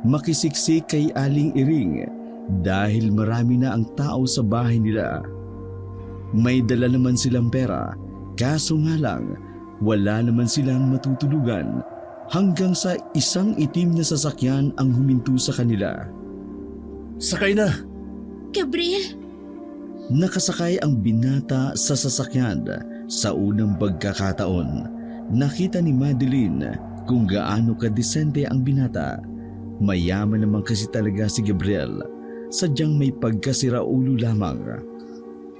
[SPEAKER 2] makisiksik kay Aling Iring dahil marami na ang tao sa bahay nila. May dala naman silang pera, kaso nga lang wala naman silang matutulugan hanggang sa isang itim na sasakyan ang huminto sa kanila.
[SPEAKER 3] Sakay na!
[SPEAKER 1] Gabriel,
[SPEAKER 2] Nakasakay ang binata sa sasakyan sa unang pagkakataon. Nakita ni Madeline kung gaano kadesente ang binata. Mayaman naman kasi talaga si Gabriel. Sadyang may pagkasiraulo lamang.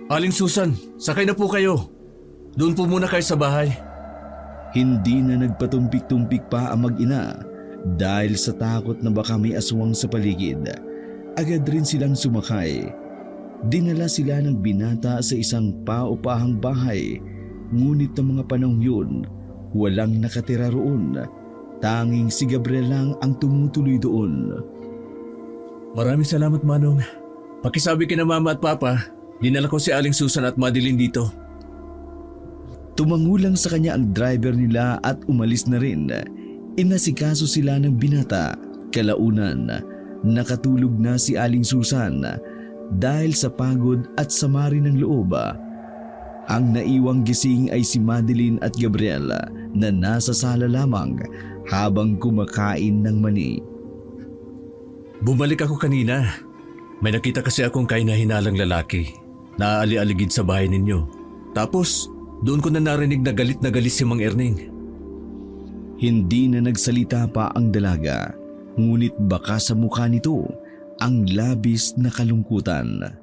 [SPEAKER 3] Aling Susan, sakay na po kayo. Doon po muna kayo sa bahay.
[SPEAKER 2] Hindi na nagpatumpik-tumpik pa ang mag-ina dahil sa takot na baka may aswang sa paligid. Agad rin silang sumakay. Dinala sila ng binata sa isang paupahang bahay, ngunit ng mga panahong yun, walang nakatira roon. Tanging si Gabriel lang ang tumutuloy doon.
[SPEAKER 3] Maraming salamat, Manong. Pakisabi kina Mama at Papa, dinala ko si Aling Susan at Madeline dito.
[SPEAKER 2] Tumangulang sa kanya ang driver nila at umalis na rin. Inasikaso sila ng binata. Kalaunan, nakatulog na si Aling Susan dahil sa pagod at sama rin ng loob. Ang naiwang gising ay si Madeline at Gabriel na nasa sala lamang habang kumakain ng mani.
[SPEAKER 3] Bumalik ako kanina. May nakita kasi akong kahina-hinalang lalaki na aali-aligid sa bahay ninyo. Tapos, doon ko na narinig na galit si Mang Erning.
[SPEAKER 2] Hindi na nagsalita pa ang dalaga, ngunit baka sa mukha nito ang labis na kalungkutan.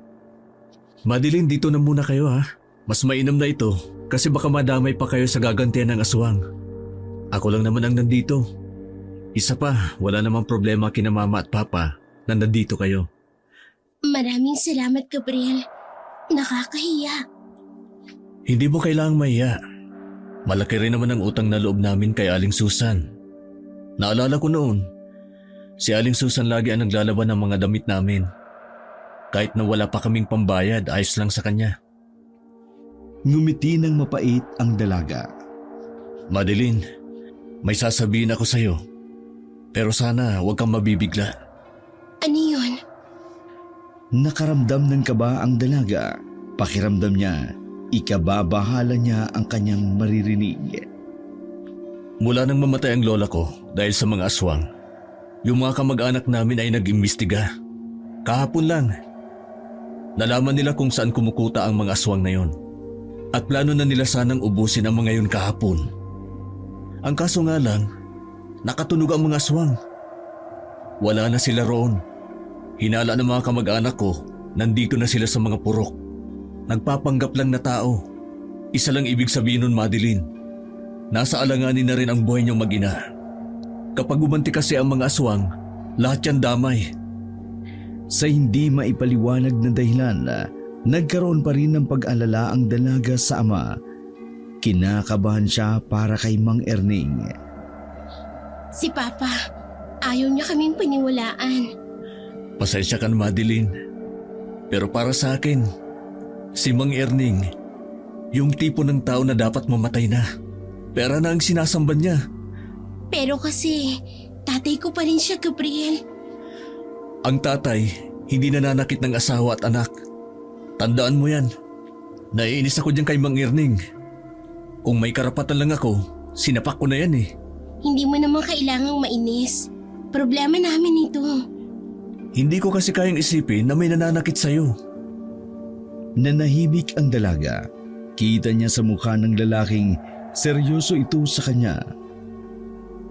[SPEAKER 3] Madeline, dito na muna kayo ha. Mas mainam na ito kasi baka madamay pa kayo sa gagantian ng aswang. Ako lang naman ang nandito. Isa pa, wala namang problema kina Mama at Papa na nandito kayo.
[SPEAKER 1] maraming salamat, Gabriel. Nakakahiya.
[SPEAKER 3] Hindi mo kailangang mahiya. Malaki rin naman ang utang na loob namin kay Aling Susan. Naalala ko noon, si Aling Susan lagi ang naglalaban ng mga damit namin. Kahit na wala pa kaming pambayad, ayos lang sa kanya.
[SPEAKER 2] Ngumiti ng mapait ang dalaga.
[SPEAKER 3] Madeline, may sasabihin ako sa'yo. Pero sana huwag kang mabibigla.
[SPEAKER 1] Ano yun?
[SPEAKER 2] Nakaramdam ng kaba ang dalaga. Pakiramdam niya, ikababahala niya ang kanyang maririnig.
[SPEAKER 3] Mula nang mamatay ang lola ko dahil sa mga aswang, yung mga kamag-anak namin ay nag-imbestiga. Kahapon lang. Nalaman nila kung saan kumukuta ang mga aswang na yon. At plano na nila sanang ubusin ang mga yon kahapon. Ang kaso nga lang, nakatunog ang mga aswang. Wala na sila roon. Hinala ng mga kamag-anak ko, nandito na sila sa mga purok. Nagpapanggap lang na tao. Isa lang ibig sabihin nun, Madeline. Nasa alanganin na rin ang buhay niyong mag-ina. Kapag umanti kasi ang mga aswang, lahat yan damay.
[SPEAKER 2] Sa hindi maipaliwanag na dahilan, nagkaroon pa rin ng pag-alala ang dalaga sa ama. Kinakabahan siya para kay Mang Erning.
[SPEAKER 1] Si Papa, ayaw niya kaming paniwalaan.
[SPEAKER 3] Pasensya ka na, Madeline. Pero para sa akin, si Mang Erning, yung tipo ng tao na dapat mamatay na. Pera na ang sinasamban niya.
[SPEAKER 1] Pero kasi, tatay ko pa rin siya, Gabriel.
[SPEAKER 3] Ang tatay, hindi nananakit ng asawa at anak. Tandaan mo yan. Naiinis ako dyan kay Mang Erning. Kung may karapatan lang ako, sinapak ko na yan eh.
[SPEAKER 1] Hindi mo naman kailangang mainis. Problema namin ito.
[SPEAKER 3] Hindi ko kasi kayang isipin na may nananakit sa'yo.
[SPEAKER 2] Nanahimik ang dalaga. Kita niya sa mukha ng lalaking seryoso ito sa kanya.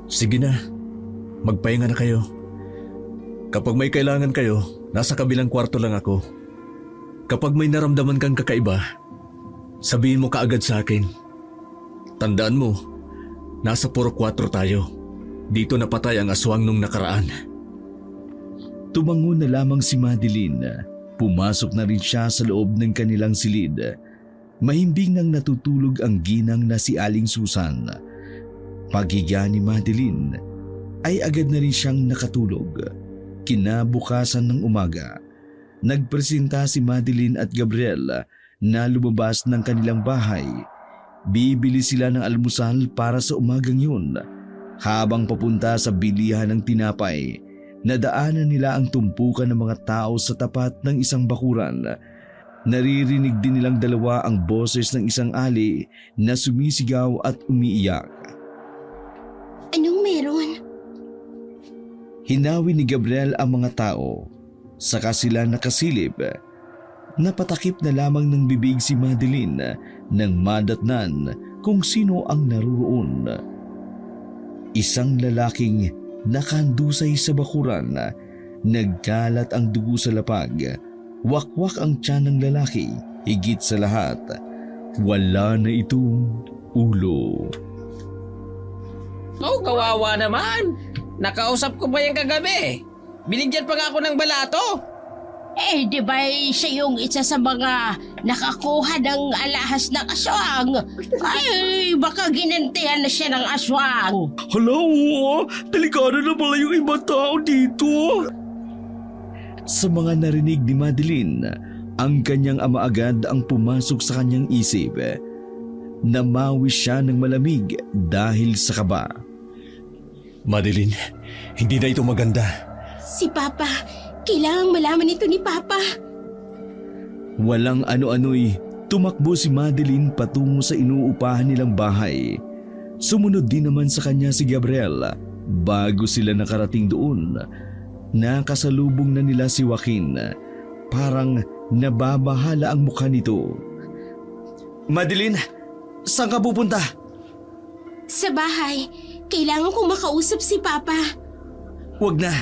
[SPEAKER 3] Sige na, magpahinga na kayo. Kapag may kailangan kayo, nasa kabilang kwarto lang ako. Kapag may naramdaman kang kakaiba, sabihin mo kaagad sa akin. Tandaan mo, nasa puro 4 tayo. Dito napatay ang aswang nung nakaraan.
[SPEAKER 2] Tumango na lamang si Madeline. Pumasok na rin siya sa loob ng kanilang silid. Mahimbing nang natutulog ang ginang na si Aling Susan. Paghiga ni Madeline ay agad na rin siyang nakatulog. Kinabukasan ng umaga, nagpresenta si Madeline at Gabriel na lumabas ng kanilang bahay. Bibili sila ng almusal para sa umagang yun. Habang papunta sa bilihan ng tinapay, nadaanan nila ang tumpukan ng mga tao sa tapat ng isang bakuran. Naririnig din nilang dalawa ang boses ng isang ali na sumisigaw at umiiyak.
[SPEAKER 1] Anong meron?
[SPEAKER 2] Hinawi ni Gabriel ang mga tao. Saka sila nakasilip. Napatakip na lamang ng bibig si Madeline nang madatnan kung sino ang naroon. Isang lalaking nakandusay sa bakuran. Nagkalat ang dugo sa lapag. Wakwak ang tiyan ng lalaki. Higit sa lahat, wala na itong ulo.
[SPEAKER 5] Oh, kawawa naman. Nakausap ko pa yan kagabi. Binigyan pa nga ako ng balato.
[SPEAKER 1] Eh, di ba siya yung isa sa mga nakakuha ng alahas ng aswang? Ay, baka ginantihan na siya ng aswang.
[SPEAKER 2] Hala, delikado na pala yung ibang tao dito. Sa mga narinig ni Madeline, ang kanyang ama agad ang pumasok sa kanyang isip. Namawi siya ng malamig dahil sa kaba.
[SPEAKER 3] Madeline, hindi na ito maganda.
[SPEAKER 1] Si Papa, kailangang malaman ito ni Papa.
[SPEAKER 2] Walang ano-ano'y tumakbo si Madeline patungo sa inuupahan nilang bahay. Sumunod din naman sa kanya si Gabriel. Bago sila nakarating doon, nakasalubong na nila si Joaquin. Parang nababahala ang mukha nito. Madeline, saan ka pupunta?
[SPEAKER 1] Sa bahay, kailangan kong makausap si Papa.
[SPEAKER 2] Wag na.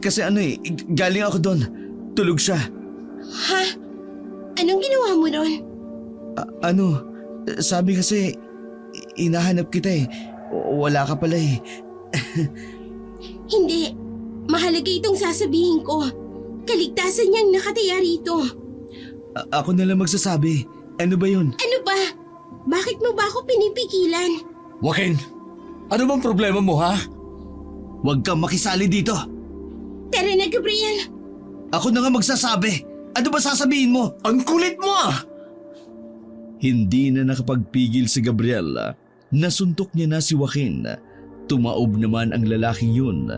[SPEAKER 2] Kasi galing ako doon. Tulog siya.
[SPEAKER 1] Ha? Anong ginawa mo ron?
[SPEAKER 2] Sabi kasi, inahanap kita eh. Wala ka pala eh.
[SPEAKER 1] Hindi. Mahalaga itong sasabihin ko. Kaligtasan niyang nakataya rito.
[SPEAKER 2] Ako na lang magsasabi. Ano ba yun?
[SPEAKER 1] Ano ba? Bakit mo ba ako pinipigilan?
[SPEAKER 3] Joaquin, ano bang problema mo ha?
[SPEAKER 2] Huwag kang makisali dito.
[SPEAKER 1] Tara na, Gabriel.
[SPEAKER 4] Ako na nga magsasabi. Ano ba sasabihin mo?
[SPEAKER 3] Ang kulit mo ah!
[SPEAKER 2] Hindi na nakapagpigil si Gabriel. Nasuntok niya na si Joaquin. Tumaob naman ang lalaking yun,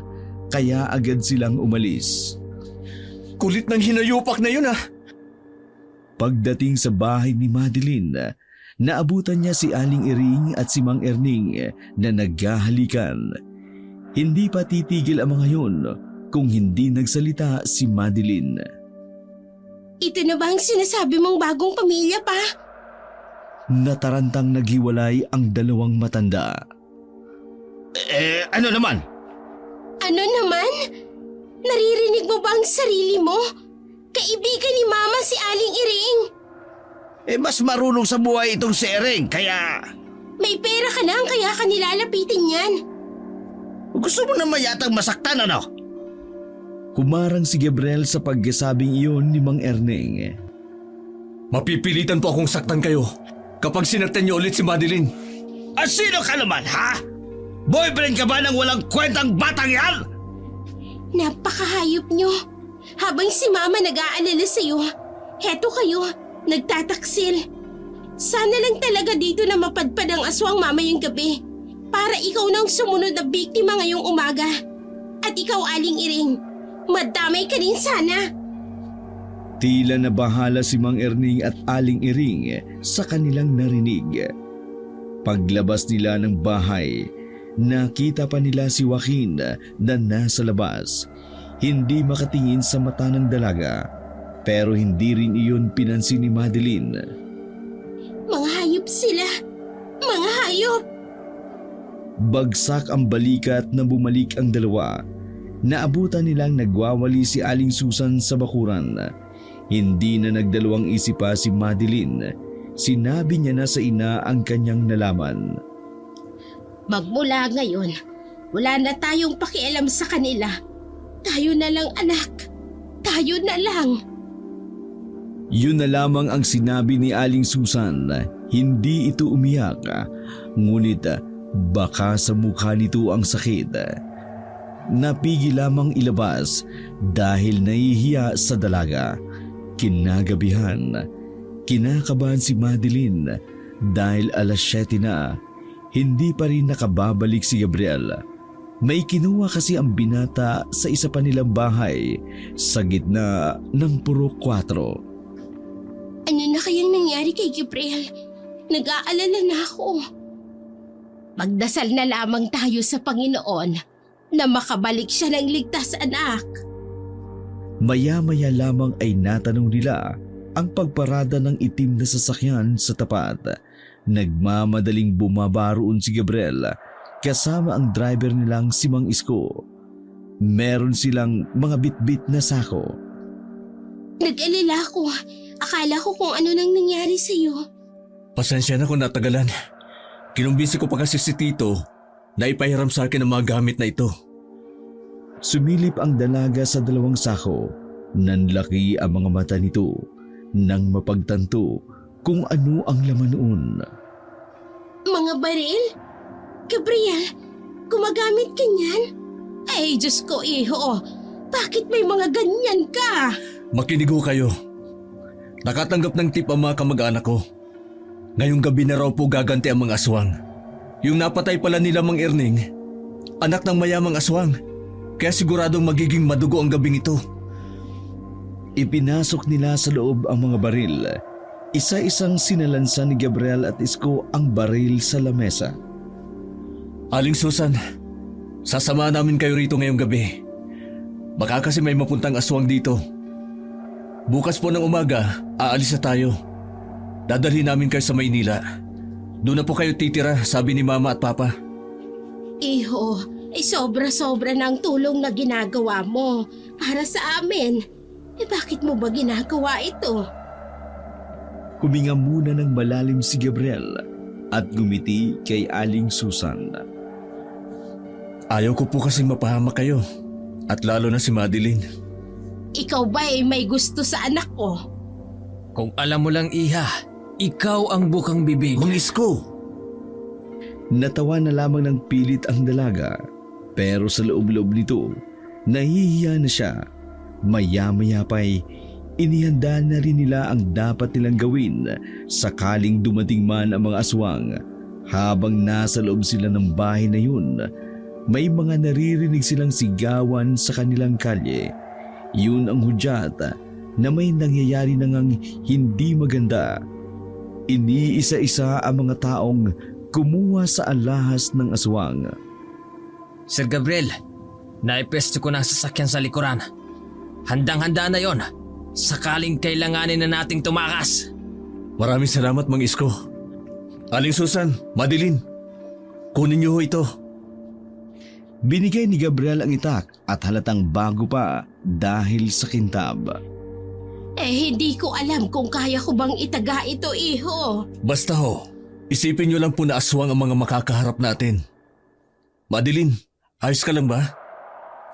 [SPEAKER 2] kaya agad silang umalis.
[SPEAKER 3] Kulit ng hinayupak na yun ah!
[SPEAKER 2] Pagdating sa bahay ni Madeline, naabutan niya si Aling Iring at si Mang Erning na naghahalikan. Hindi pa titigil ang mga yun kung hindi nagsalita si Madeline.
[SPEAKER 1] Ito na ba ang sinasabi mong bagong pamilya pa?
[SPEAKER 2] Natarantang naghiwalay ang dalawang matanda.
[SPEAKER 4] Ano naman?
[SPEAKER 1] Ano naman? Naririnig mo ba ang sarili mo? Kaibigan ni Mama si Aling Iring.
[SPEAKER 4] Mas marunong sa buhay itong si Ering, kaya...
[SPEAKER 1] May pera ka lang kaya ka nilalapitin yan.
[SPEAKER 4] Gusto mo naman yatang masaktan, ano?
[SPEAKER 2] Humarang si Gabriel sa pagkasabing iyon ni Mang Erneng.
[SPEAKER 3] Mapipilitan po akong saktan kayo kapag sinaktan niyo ulit si Madeline.
[SPEAKER 4] At sino ka naman, ha? Boyfriend ka ba ng walang kwentang batang yan?
[SPEAKER 1] Napakahayop nyo. Habang si Mama nag-aalala sa'yo, heto kayo, nagtataksil. Sana lang talaga dito na mapadpad ang aswang mamayang gabi para ikaw nang sumunod na biktima ngayong umaga. At ikaw, Aling Iring, madamay ka rin sana.
[SPEAKER 2] Tila nabahala si Mang Erning at Aling Iring sa kanilang narinig. Paglabas nila ng bahay, nakita pa nila si Joaquin na nasa labas. Hindi makatingin sa mata ng dalaga, pero hindi rin iyon pinansin ni Madeline.
[SPEAKER 1] Mga hayop sila. Mga hayop.
[SPEAKER 2] Bagsak ang balikat na bumalik ang dalawa. Naabutan nilang nagwawali si Aling Susan sa bakuran. Hindi na nagdalawang isip pa si Madeline. Sinabi niya na sa ina ang kanyang nalaman.
[SPEAKER 1] Magmula ngayon, wala na tayong pakialam sa kanila. Tayo na lang, anak. Tayo na lang.
[SPEAKER 2] Yun na lamang ang sinabi ni Aling Susan. Hindi ito umiyak, ngunit baka sa mukha nito ang sakit. Napigil lamang ilabas dahil nahihiya sa dalaga. Kinagabihan, kinakabahan si Madeline dahil alas 7 na. Hindi pa rin nakababalik si Gabriel. May kinuha kasi ang binata sa isa pa nilang bahay sa gitna ng puro 4.
[SPEAKER 1] Ano na kayang nangyari kay Gabriel? Nag-aalala na ako. Magdasal na lamang tayo sa Panginoon na makabalik siya ng ligtas, anak.
[SPEAKER 2] Maya-maya lamang ay natanong nila ang pagparada ng itim na sasakyan sa tapat. Nagmamadaling bumaba roon si Gabriel kasama ang driver nilang si Mang Isko. Meron silang mga bitbit na sako.
[SPEAKER 1] Nag-alala ako. Akala ko kung ano nang nangyari sa'yo.
[SPEAKER 3] Pasensya na kung natagalan. Kinumbisi ko pa kasi si Tito na ipahiram sa akin ang mga gamit na ito.
[SPEAKER 2] Sumilip ang dalaga sa dalawang sako. Nanlaki ang mga mata nito nang mapagtanto kung ano ang laman noon.
[SPEAKER 1] Mga baril? Gabriel, gumagamit ka niyan? Ay, Diyos ko, iho. Bakit may mga ganyan ka?
[SPEAKER 3] Makinig ho kayo. Nakatanggap ng tip ang mga kamag-anak ko. Ngayong gabi na raw po gaganti ang mga aswang. Yung napatay pala nila Mang Erning, anak ng mayamang aswang. Kaya siguradong magiging madugo ang gabing ito.
[SPEAKER 2] Ipinasok nila sa loob ang mga baril. Isa-isang sinalansan ni Gabriel at Isko ang baril sa lamesa.
[SPEAKER 3] Aling Susan, sasama namin kayo rito ngayong gabi. Baka kasi may mapuntang aswang dito. Bukas po ng umaga, aalis na tayo. Dadalhin namin kayo sa Maynila. Doon na po kayo titira, sabi ni Mama at Papa.
[SPEAKER 1] Iho, sobra-sobra na ang tulong na ginagawa mo para sa amin. Bakit mo ba ginagawa ito?
[SPEAKER 2] Huminga muna ng malalim si Gabriel at gumiti kay Aling Susan.
[SPEAKER 3] Ayaw ko po kasing mapahamak kayo, at lalo na si Madeline.
[SPEAKER 1] Ikaw ba ay may gusto sa anak ko?
[SPEAKER 5] Kung alam mo lang, Iha, ikaw ang bukang bibig.
[SPEAKER 3] Mang Isko!
[SPEAKER 2] Natawa na lamang ng pilit ang dalaga, pero sa loob-loob nito, nahihiya na siya. Maya-maya pa'y inihanda na rin nila ang dapat nilang gawin sakaling dumating man ang mga aswang. Habang nasa loob sila ng bahay na yun, may mga naririnig silang sigawan sa kanilang kalye. Yun ang hudyat na may nangyayari na ngang hindi maganda. Iniisa-isa ang mga taong kumuha sa alahas ng aswang.
[SPEAKER 5] Sir Gabriel, naipwesto ko ng sasakyan sa likuran. Handang-handa na yon. Sakaling kailanganin na nating tumakas.
[SPEAKER 3] Maraming salamat, Mang Isko. Aling Susan, Madeline, kunin niyo ho ito.
[SPEAKER 2] Binigay ni Gabriel ang itak at halatang bago pa dahil sa kintab.
[SPEAKER 1] Hindi ko alam kung kaya ko bang itaga ito, iho.
[SPEAKER 3] Basta ho, isipin niyo lang po na aswang ang mga makakaharap natin. Madeline, ayos ka lang ba?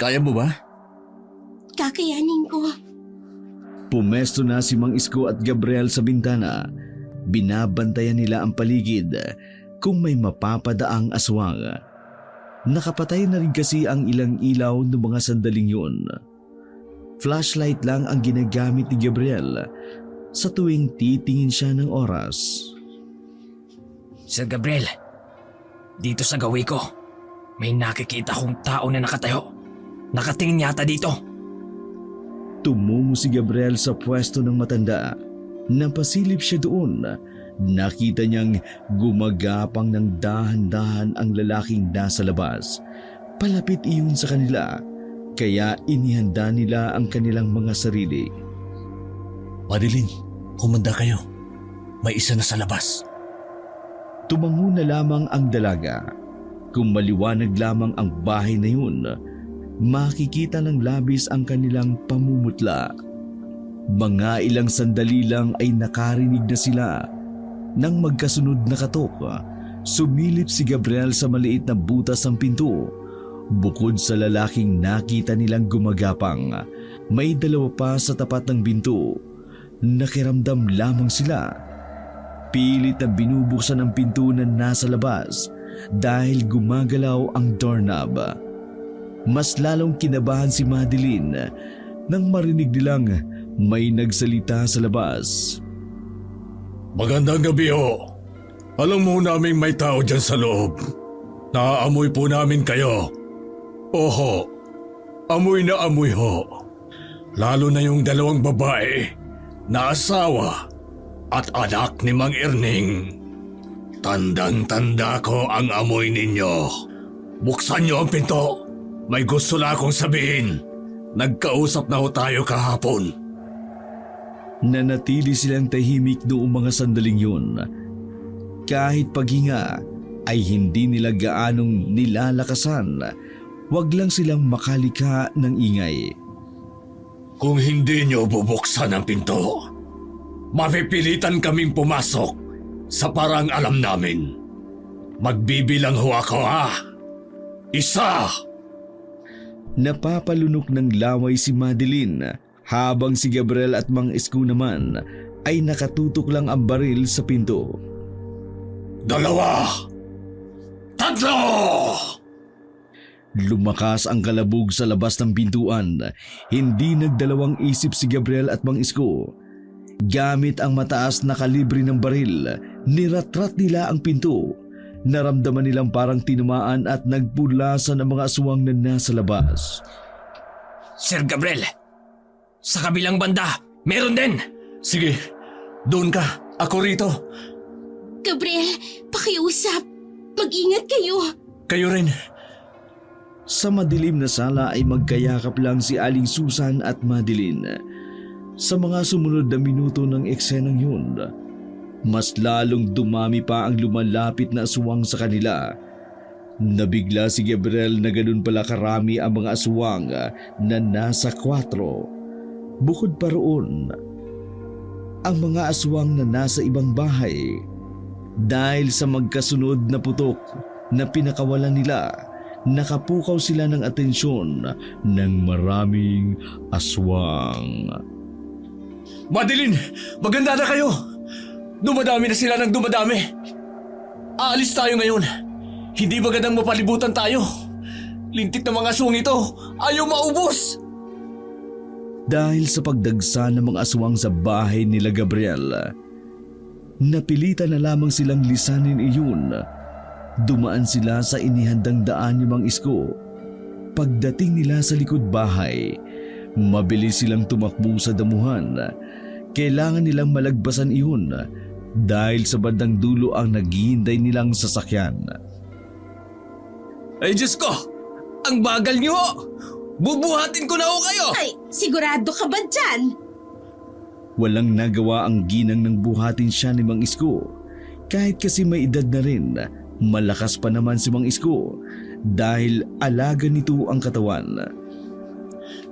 [SPEAKER 3] Kaya mo ba?
[SPEAKER 1] Kakayanin ko.
[SPEAKER 2] Pumesto na si Mang Isko at Gabriel sa bintana. Binabantayan nila ang paligid kung may mapapadaang aswang. Nakapatay na rin kasi ang ilang ilaw ng mga sandaling yun. Flashlight lang ang ginagamit ni Gabriel sa tuwing titingin siya ng oras.
[SPEAKER 5] Sir Gabriel, dito sa gawi ko, may nakikita kong tao na nakatayo. Nakatingin yata dito.
[SPEAKER 2] Tumungo si Gabriel sa pwesto ng matanda. Napasilip siya doon. Nakita niyang gumagapang ng dahan-dahan ang lalaking nasa labas. Palapit iyon sa kanila, kaya inihanda nila ang kanilang mga sarili.
[SPEAKER 3] Madeline, kumanda kayo. May isa na sa labas.
[SPEAKER 2] Tumango na lamang ang dalaga. Kung maliwanag lamang ang bahay na yun, makikita ng labis ang kanilang pamumutla. Mga ilang sandali lang ay nakarinig na sila. Nang magkasunod na katok, sumilip si Gabriel sa maliit na butas ng pinto. Bukod sa lalaking nakita nilang gumagapang, may dalawa pa sa tapat ng pinto. Nakiramdam lamang sila. Pilit na binubuksan ang pinto na nasa labas dahil gumagalaw ang doorknob. Mas lalong kinabahan si Madeline nang marinig nilang may nagsalita sa labas.
[SPEAKER 6] Magandang gabi ho. Alam mo naming may tao dyan sa loob. Naaamoy po namin kayo. Oho, amoy na amoy ho. Lalo na yung dalawang babae na asawa at anak ni Mang Erning. Tandang-tanda ko ang amoy ninyo. Buksan niyo ang pinto. May gusto na akong sabihin. Nagkausap na ho tayo kahapon.
[SPEAKER 2] Nanatili silang tahimik noong mga sandaling yun. Kahit paghinga ay hindi nila gaanong nilalakasan. Wag lang silang makalika ng ingay.
[SPEAKER 6] Kung hindi niyo bubuksan ang pinto, mapipilitan kaming pumasok sa parang alam namin. Magbibilang ho ako ha. 1.
[SPEAKER 2] Napapalunok ng laway si Madeline habang si Gabriel at Mang Isko naman ay nakatutok lang ang baril sa pinto.
[SPEAKER 6] 2. 3.
[SPEAKER 2] Lumakas ang kalabog sa labas ng pintuan. Hindi nagdalawang isip si Gabriel at Mang Isko. Gamit ang mataas na kalibre ng baril, niratrat nila ang pinto. Naramdaman nilang parang tinamaan at nagpulasan ang mga aswang na nasa labas.
[SPEAKER 5] Sir Gabriel, sa kabilang banda, meron din.
[SPEAKER 3] Sige, doon ka. Ako rito.
[SPEAKER 1] Gabriel, pakiusap. Mag-ingat kayo.
[SPEAKER 3] Kayo rin.
[SPEAKER 2] Sa madilim na sala ay magkayakap lang si Aling Susan at Madeline. Sa mga sumunod na minuto ng eksenang yun, mas lalong dumami pa ang lumalapit na aswang sa kanila. Nabigla si Gabriel na ganun pala karami ang mga aswang na nasa 4. Bukod pa roon, ang mga aswang na nasa ibang bahay. Dahil sa magkasunod na putok na pinakawalan nila, nakapukaw sila ng atensyon ng maraming aswang.
[SPEAKER 3] Madeline, maganda na kayo. Dumadami na sila ng dumadami. Aalis tayo ngayon. Hindi magandang mapalibutan tayo. Lintik na mga aswang ito. Ayaw maubos.
[SPEAKER 2] Dahil sa pagdagsa ng mga aswang sa bahay nila Gabriel, napilitan na lamang silang lisanin iyon. Dumaan sila sa inihandang daan ni Mang Isko. Pagdating nila sa likod bahay, mabilis silang tumakbo sa damuhan. Kailangan nilang malagpasan iyon dahil sa bandang dulo ang naghihintay nilang sasakyan.
[SPEAKER 5] Ay Diyos ko! Ang bagal niyo! Bubuhatin ko na ho kayo!
[SPEAKER 1] Ay, sigurado ka ba dyan?
[SPEAKER 2] Walang nagawa ang ginang ng buhatin siya ni Mang Isko. Kahit kasi may edad na rin, malakas pa naman si Mang Isko dahil alaga nito ang katawan.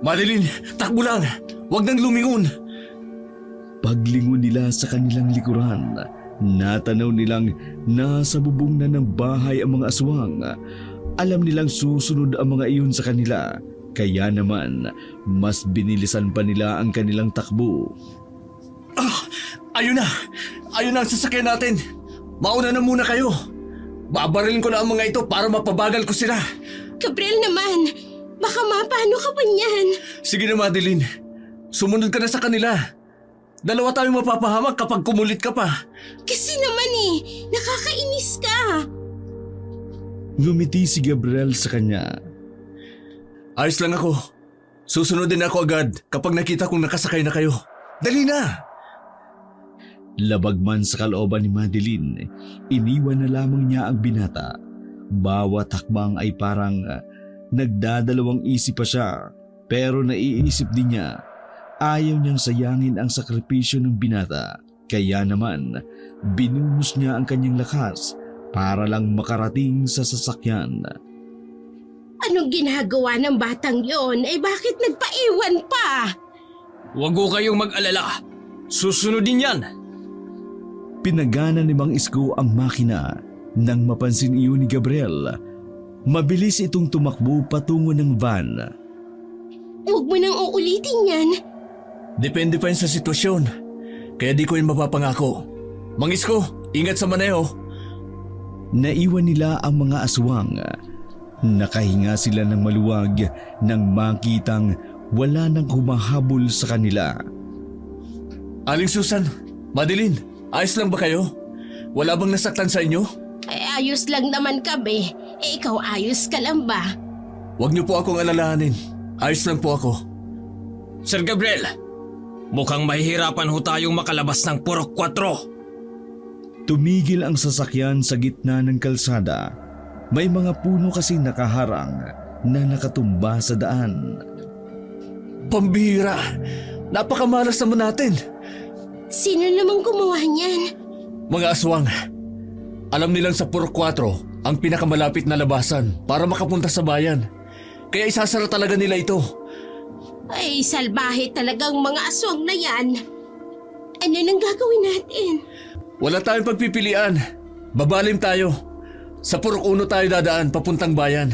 [SPEAKER 3] Madeline, takbo lang! Huwag nang lumingon!
[SPEAKER 2] Paglingon nila sa kanilang likuran, natanaw nilang nasa bubong na ng bahay ang mga aswang. Alam nilang susunod ang mga iyon sa kanila, kaya naman mas binilisan pa nila ang kanilang takbo.
[SPEAKER 3] Ayun na! Ayun na ang sasakyan natin! Mauna na muna kayo! Babarilin ko na ang mga ito para mapabagal ko sila!
[SPEAKER 1] Gabriel naman, baka mapano ka pa niyan?
[SPEAKER 3] Sige na Madeline, sumunod ka na sa kanila. Dalawa tayong mapapahamak kapag kumulit ka pa.
[SPEAKER 1] Kasi naman nakakainis ka.
[SPEAKER 2] Ngumiti si Gabriel sa kanya.
[SPEAKER 3] Ayos lang ako. Susunod din ako agad kapag nakita kong nakasakay na kayo. Dali na!
[SPEAKER 2] Labag man sa kalooban ni Madeline, iniwan na lamang niya ang binata. Bawat hakbang ay parang nagdadalawang isip pa siya, pero naiisip din niya, ayaw niyang sayangin ang sakripisyo ng binata. Kaya naman, binuhos niya ang kanyang lakas para lang makarating sa sasakyan.
[SPEAKER 1] Anong ginagawa ng batang yon? Bakit nagpaiwan pa?
[SPEAKER 5] Huwag ko kayong mag-alala. Susunodin yan.
[SPEAKER 2] Pinagana ni Mang Isko ang makina. Nang mapansin iyon ni Gabriel, mabilis itong tumakbo patungo ng van.
[SPEAKER 1] Huwag mo nang uulitin yan.
[SPEAKER 3] Depende pa yun sa sitwasyon. Kaya di ko yun mapapangako. Mang Isko, ingat sa maneho.
[SPEAKER 2] Naiwan nila ang mga aswang. Nakahinga sila ng maluwag nang makitang wala nang humahabol sa kanila.
[SPEAKER 3] Aling Susan, Madeline, ayos lang ba kayo? Wala bang nasaktan sa inyo?
[SPEAKER 1] Ayos lang naman kami. Ikaw ayos ka lang ba?
[SPEAKER 3] Huwag niyo po akong alalahanin. Ayos lang po ako.
[SPEAKER 5] Sir Gabriel, mukhang mahihirapan ho tayong makalabas ng Purok 4.
[SPEAKER 2] Tumigil ang sasakyan sa gitna ng kalsada. May mga puno kasi nakaharang na nakatumba sa daan.
[SPEAKER 3] Pambihira! Napakamalas naman natin!
[SPEAKER 1] Sino namang gumawa niyan?
[SPEAKER 3] Mga aswang, alam nilang sa Purok 4 ang pinakamalapit na labasan para makapunta sa bayan. Kaya isasara talaga nila ito.
[SPEAKER 1] Ay, salbahe talagang mga aswang na yan. Ano nang gagawin natin?
[SPEAKER 3] Wala tayong pagpipilian. Babalim tayo. Sa Purok 1 tayo dadaan papuntang bayan.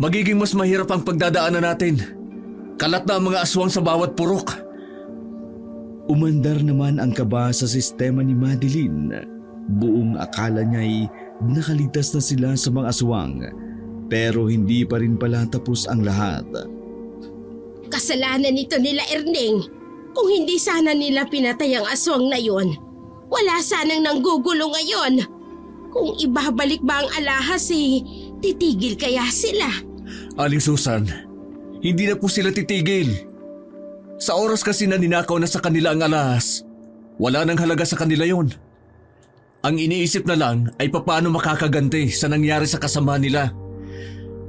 [SPEAKER 3] Magiging mas mahirap ang pagdadaanan natin. Kalat na ang mga aswang sa bawat purok.
[SPEAKER 2] Umandar naman ang kaba sa sistema ni Madeline. Buong akala niya'y nakaligtas na sila sa mga aswang. Pero hindi pa rin pala tapos ang lahat.
[SPEAKER 1] Kasalanan nito nila Erning. Kung hindi sana nila pinatay ang aswang na yon, wala sanang nanggugulo ngayon. Kung ibabalik ba ang alahas titigil kaya sila?
[SPEAKER 3] Aling Susan, hindi na po sila titigil. Sa oras kasi na ninakaw na sa kanila ang alahas, wala nang halaga sa kanila yon. Ang iniisip na lang ay papaano makakaganti sa nangyari sa kasama nila.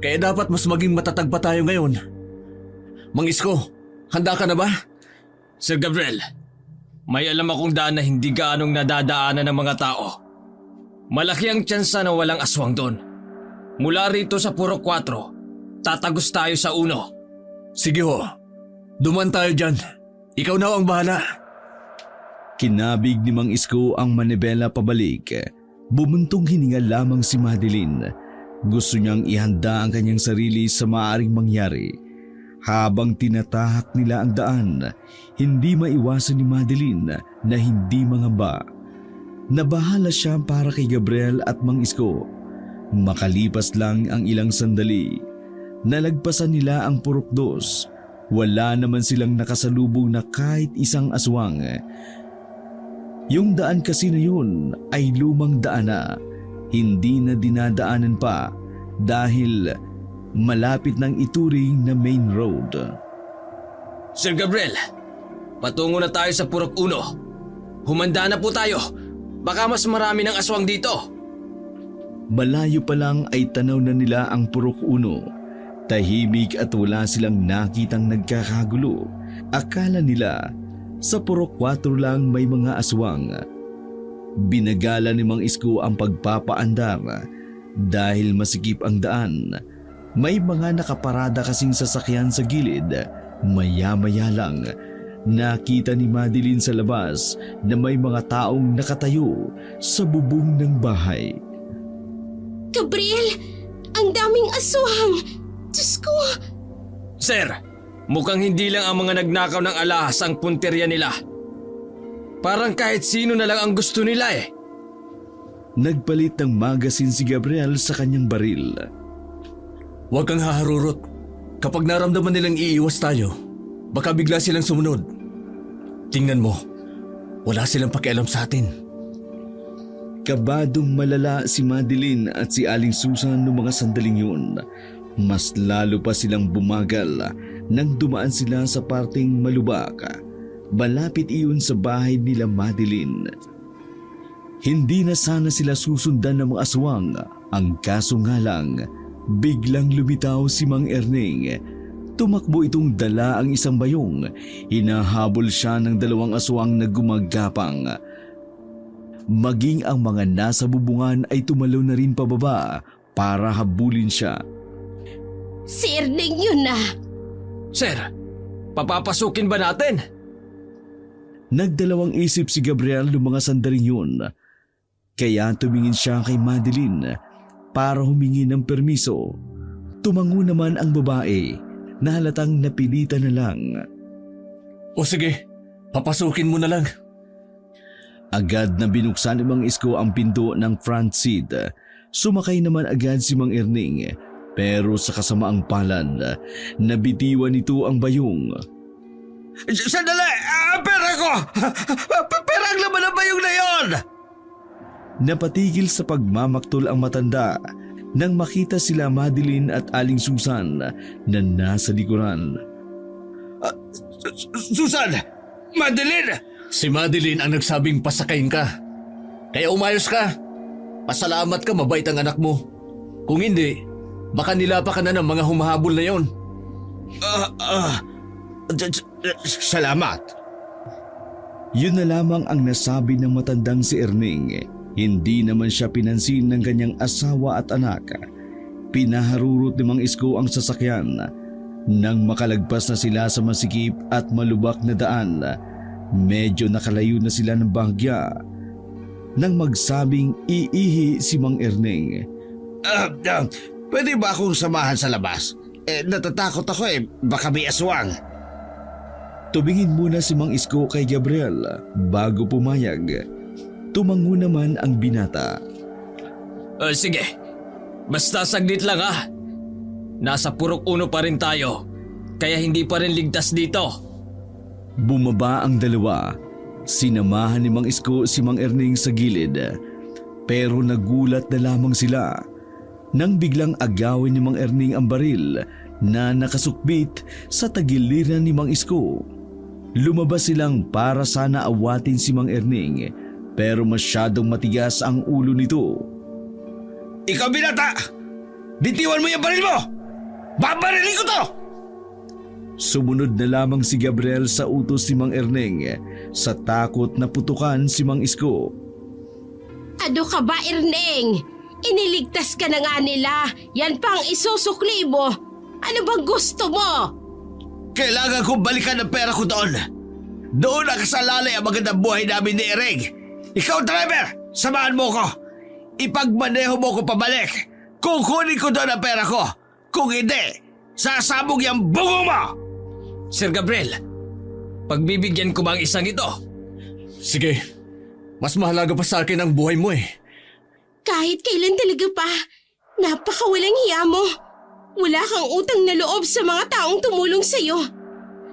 [SPEAKER 3] Kaya dapat mas maging matatag pa tayo ngayon. Mang Isko, handa ka na ba?
[SPEAKER 5] Sir Gabriel, may alam akong daan na hindi gaanong nadadaanan ng mga tao. Malaki ang tsansa na walang aswang doon. Mula rito sa Purok 4, tatagos tayo sa 1.
[SPEAKER 3] Sige ho, duman tayo dyan. Ikaw na ang bahala.
[SPEAKER 2] Kinabig ni Mang Isko ang manibela pabalik. Bumuntong hininga lamang si Madeline. Gusto niyang ihanda ang kanyang sarili sa maaaring mangyari. Habang tinatahak nila ang daan, hindi maiwasan ni Madeline na hindi mangamba. Nabahala siya para kay Gabriel at Mang Isko. Makalipas lang ang ilang sandali, nalagpasan nila ang Purok 2. wala naman silang nakasalubong na kahit isang aswang. Yung daan kasi na yun ay lumang daan na, hindi na dinadaanan pa dahil malapit ng ituring na main road.
[SPEAKER 5] Sir Gabriel, patungo na tayo sa Purok 1. Humanda na po tayo. Baka mas marami ng aswang dito.
[SPEAKER 2] Malayo pa lang ay tanaw na nila ang Purok 1. Tahimik at wala silang nakitang nagkakagulo. Akala nila sa Purok 4 lang may mga aswang. Binagala ni Mang Isko ang pagpapaandar dahil masikip ang daan. May mga nakaparada kasing sasakyan sa gilid. Maya-maya lang nakita ni Madeline sa labas na may mga taong nakatayo sa bubong ng bahay.
[SPEAKER 1] Gabriel, ang daming aswang! Diyos ko!
[SPEAKER 5] Sir, mukhang hindi lang ang mga nagnakaw ng alahas ang punterya nila. Parang kahit sino na lang ang gusto nila eh.
[SPEAKER 2] Nagpalit ng magasin si Gabriel sa kanyang baril.
[SPEAKER 3] Huwag kang haharurot. Kapag naramdaman nilang iiwas tayo, baka bigla silang sumunod. Tingnan mo, wala silang pakialam sa atin.
[SPEAKER 2] Kabadong malala si Madeline at si Aling Susan noong mga sandaling yun. Mas lalo pa silang bumagal nang dumaan sila sa parteng malubak. Malapit iyon sa bahay nila Madeline. Hindi na sana sila susundan ng mga aswang. Ang kaso nga lang, biglang lumitaw si Mang Erning. Tumakbo itong dala ang isang bayong. Hinahabol siya ng 2 aswang na gumagapang. Maging ang mga nasa bubungan ay tumalaw na rin pababa para habulin siya.
[SPEAKER 1] Si Erning yun na!
[SPEAKER 5] Sir, papapasukin ba natin?
[SPEAKER 2] Nagdalawang isip si Gabriel noong mga sandaling yun. Kaya tumingin siya kay Madeline para humingi ng permiso. Tumango naman ang babae na halatang napilitan na lang.
[SPEAKER 3] O sige, papasukin mo na lang.
[SPEAKER 2] Agad na binuksan ni Mang Isko ang pinto ng front seat. Sumakay naman agad si Mang Erning, pero sa kasamaang palad, nabitiwan nito ang bayong.
[SPEAKER 4] Sandali! Pera ko! Pera ang laman ng bayong na yon!
[SPEAKER 2] Napatigil sa pagmamaktol ang matanda nang makita sila Madeline at Aling Susan na nasa likuran.
[SPEAKER 4] Susan! Madeline!
[SPEAKER 3] Si Madeline ang nagsabing pasakayin ka. Kaya umayos ka. Pasalamat ka, mabait ang anak mo. Kung hindi, baka nilapa ka na ng mga humahabol na yon.
[SPEAKER 4] Salamat.
[SPEAKER 2] Yun na lamang ang nasabi ng matandang si Erning. Hindi naman siya pinansin ng kanyang asawa at anak. Pinaharurot ni Mang Isko ang sasakyan. Nang makalagpas na sila sa masikip at malubak na daan, medyo nakalayo na sila ng bahagya. Nang magsabing iihi si Mang Erning.
[SPEAKER 4] Pwede ba akong samahan sa labas? Natatakot ako baka may aswang.
[SPEAKER 2] Tumingin muna si Mang Isko kay Gabriel bago pumayag. Tumango naman ang binata.
[SPEAKER 5] Sige, basta saglit lang ha. Nasa Purok 1 pa rin tayo, kaya hindi pa rin ligtas dito.
[SPEAKER 2] Bumaba ang dalawa. Sinamahan ni Mang Isko si Mang Erning sa gilid. Pero nagulat na lamang sila nang biglang agawin ni Mang Erning ang baril na nakasukbit sa tagiliran ni Mang Isko. Lumabas silang para sana awatin si Mang Erning, pero masyadong matigas ang ulo nito.
[SPEAKER 4] Ikaw binata! Bitiwan mo yung baril mo! Babarilin ko to!
[SPEAKER 2] Sumunod na lamang si Gabriel sa utos ni Mang Erning. Sa takot na putukan si Mang Isko.
[SPEAKER 1] Ano ka ba, Erning? Iniligtas ka na nga nila. Yan pang isusukli mo. Ano bang gusto mo?
[SPEAKER 4] Kailangan kong balikan ang pera ko doon. Doon nakasalalay ang magandang buhay namin ni Ereng. Ikaw, driver! Samahan mo ko. Ipagmaneho mo ko pabalik. Kukunin ko doon ang pera ko. Kung hindi, sasabog yung bungo mo!
[SPEAKER 5] Sir Gabriel, pagbibigyan ko ba ang isang ito?
[SPEAKER 3] Sige, mas mahalaga pa sa akin ang buhay mo eh.
[SPEAKER 1] Kahit kailan talaga pa, napakawalang hiya mo. Wala kang utang na loob sa mga taong tumulong sa'yo.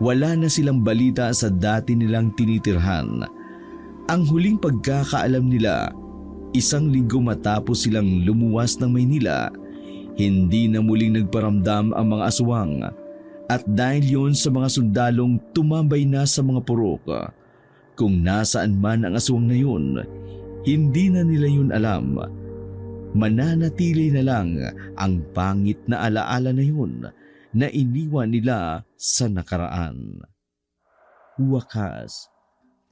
[SPEAKER 2] Wala na silang balita sa dati nilang tinitirhan. Ang huling pagkakaalam nila, 1 linggo matapos silang lumuwas ng Maynila, hindi na muling nagparamdam ang mga aswang. At dahil yon sa mga sundalong tumambay na sa mga purok, kung nasaan man ang aswang na yun, hindi na nila yun alam. Mananatili na lang ang pangit na alaala na yun na iniwan nila sa nakaraan. Wakas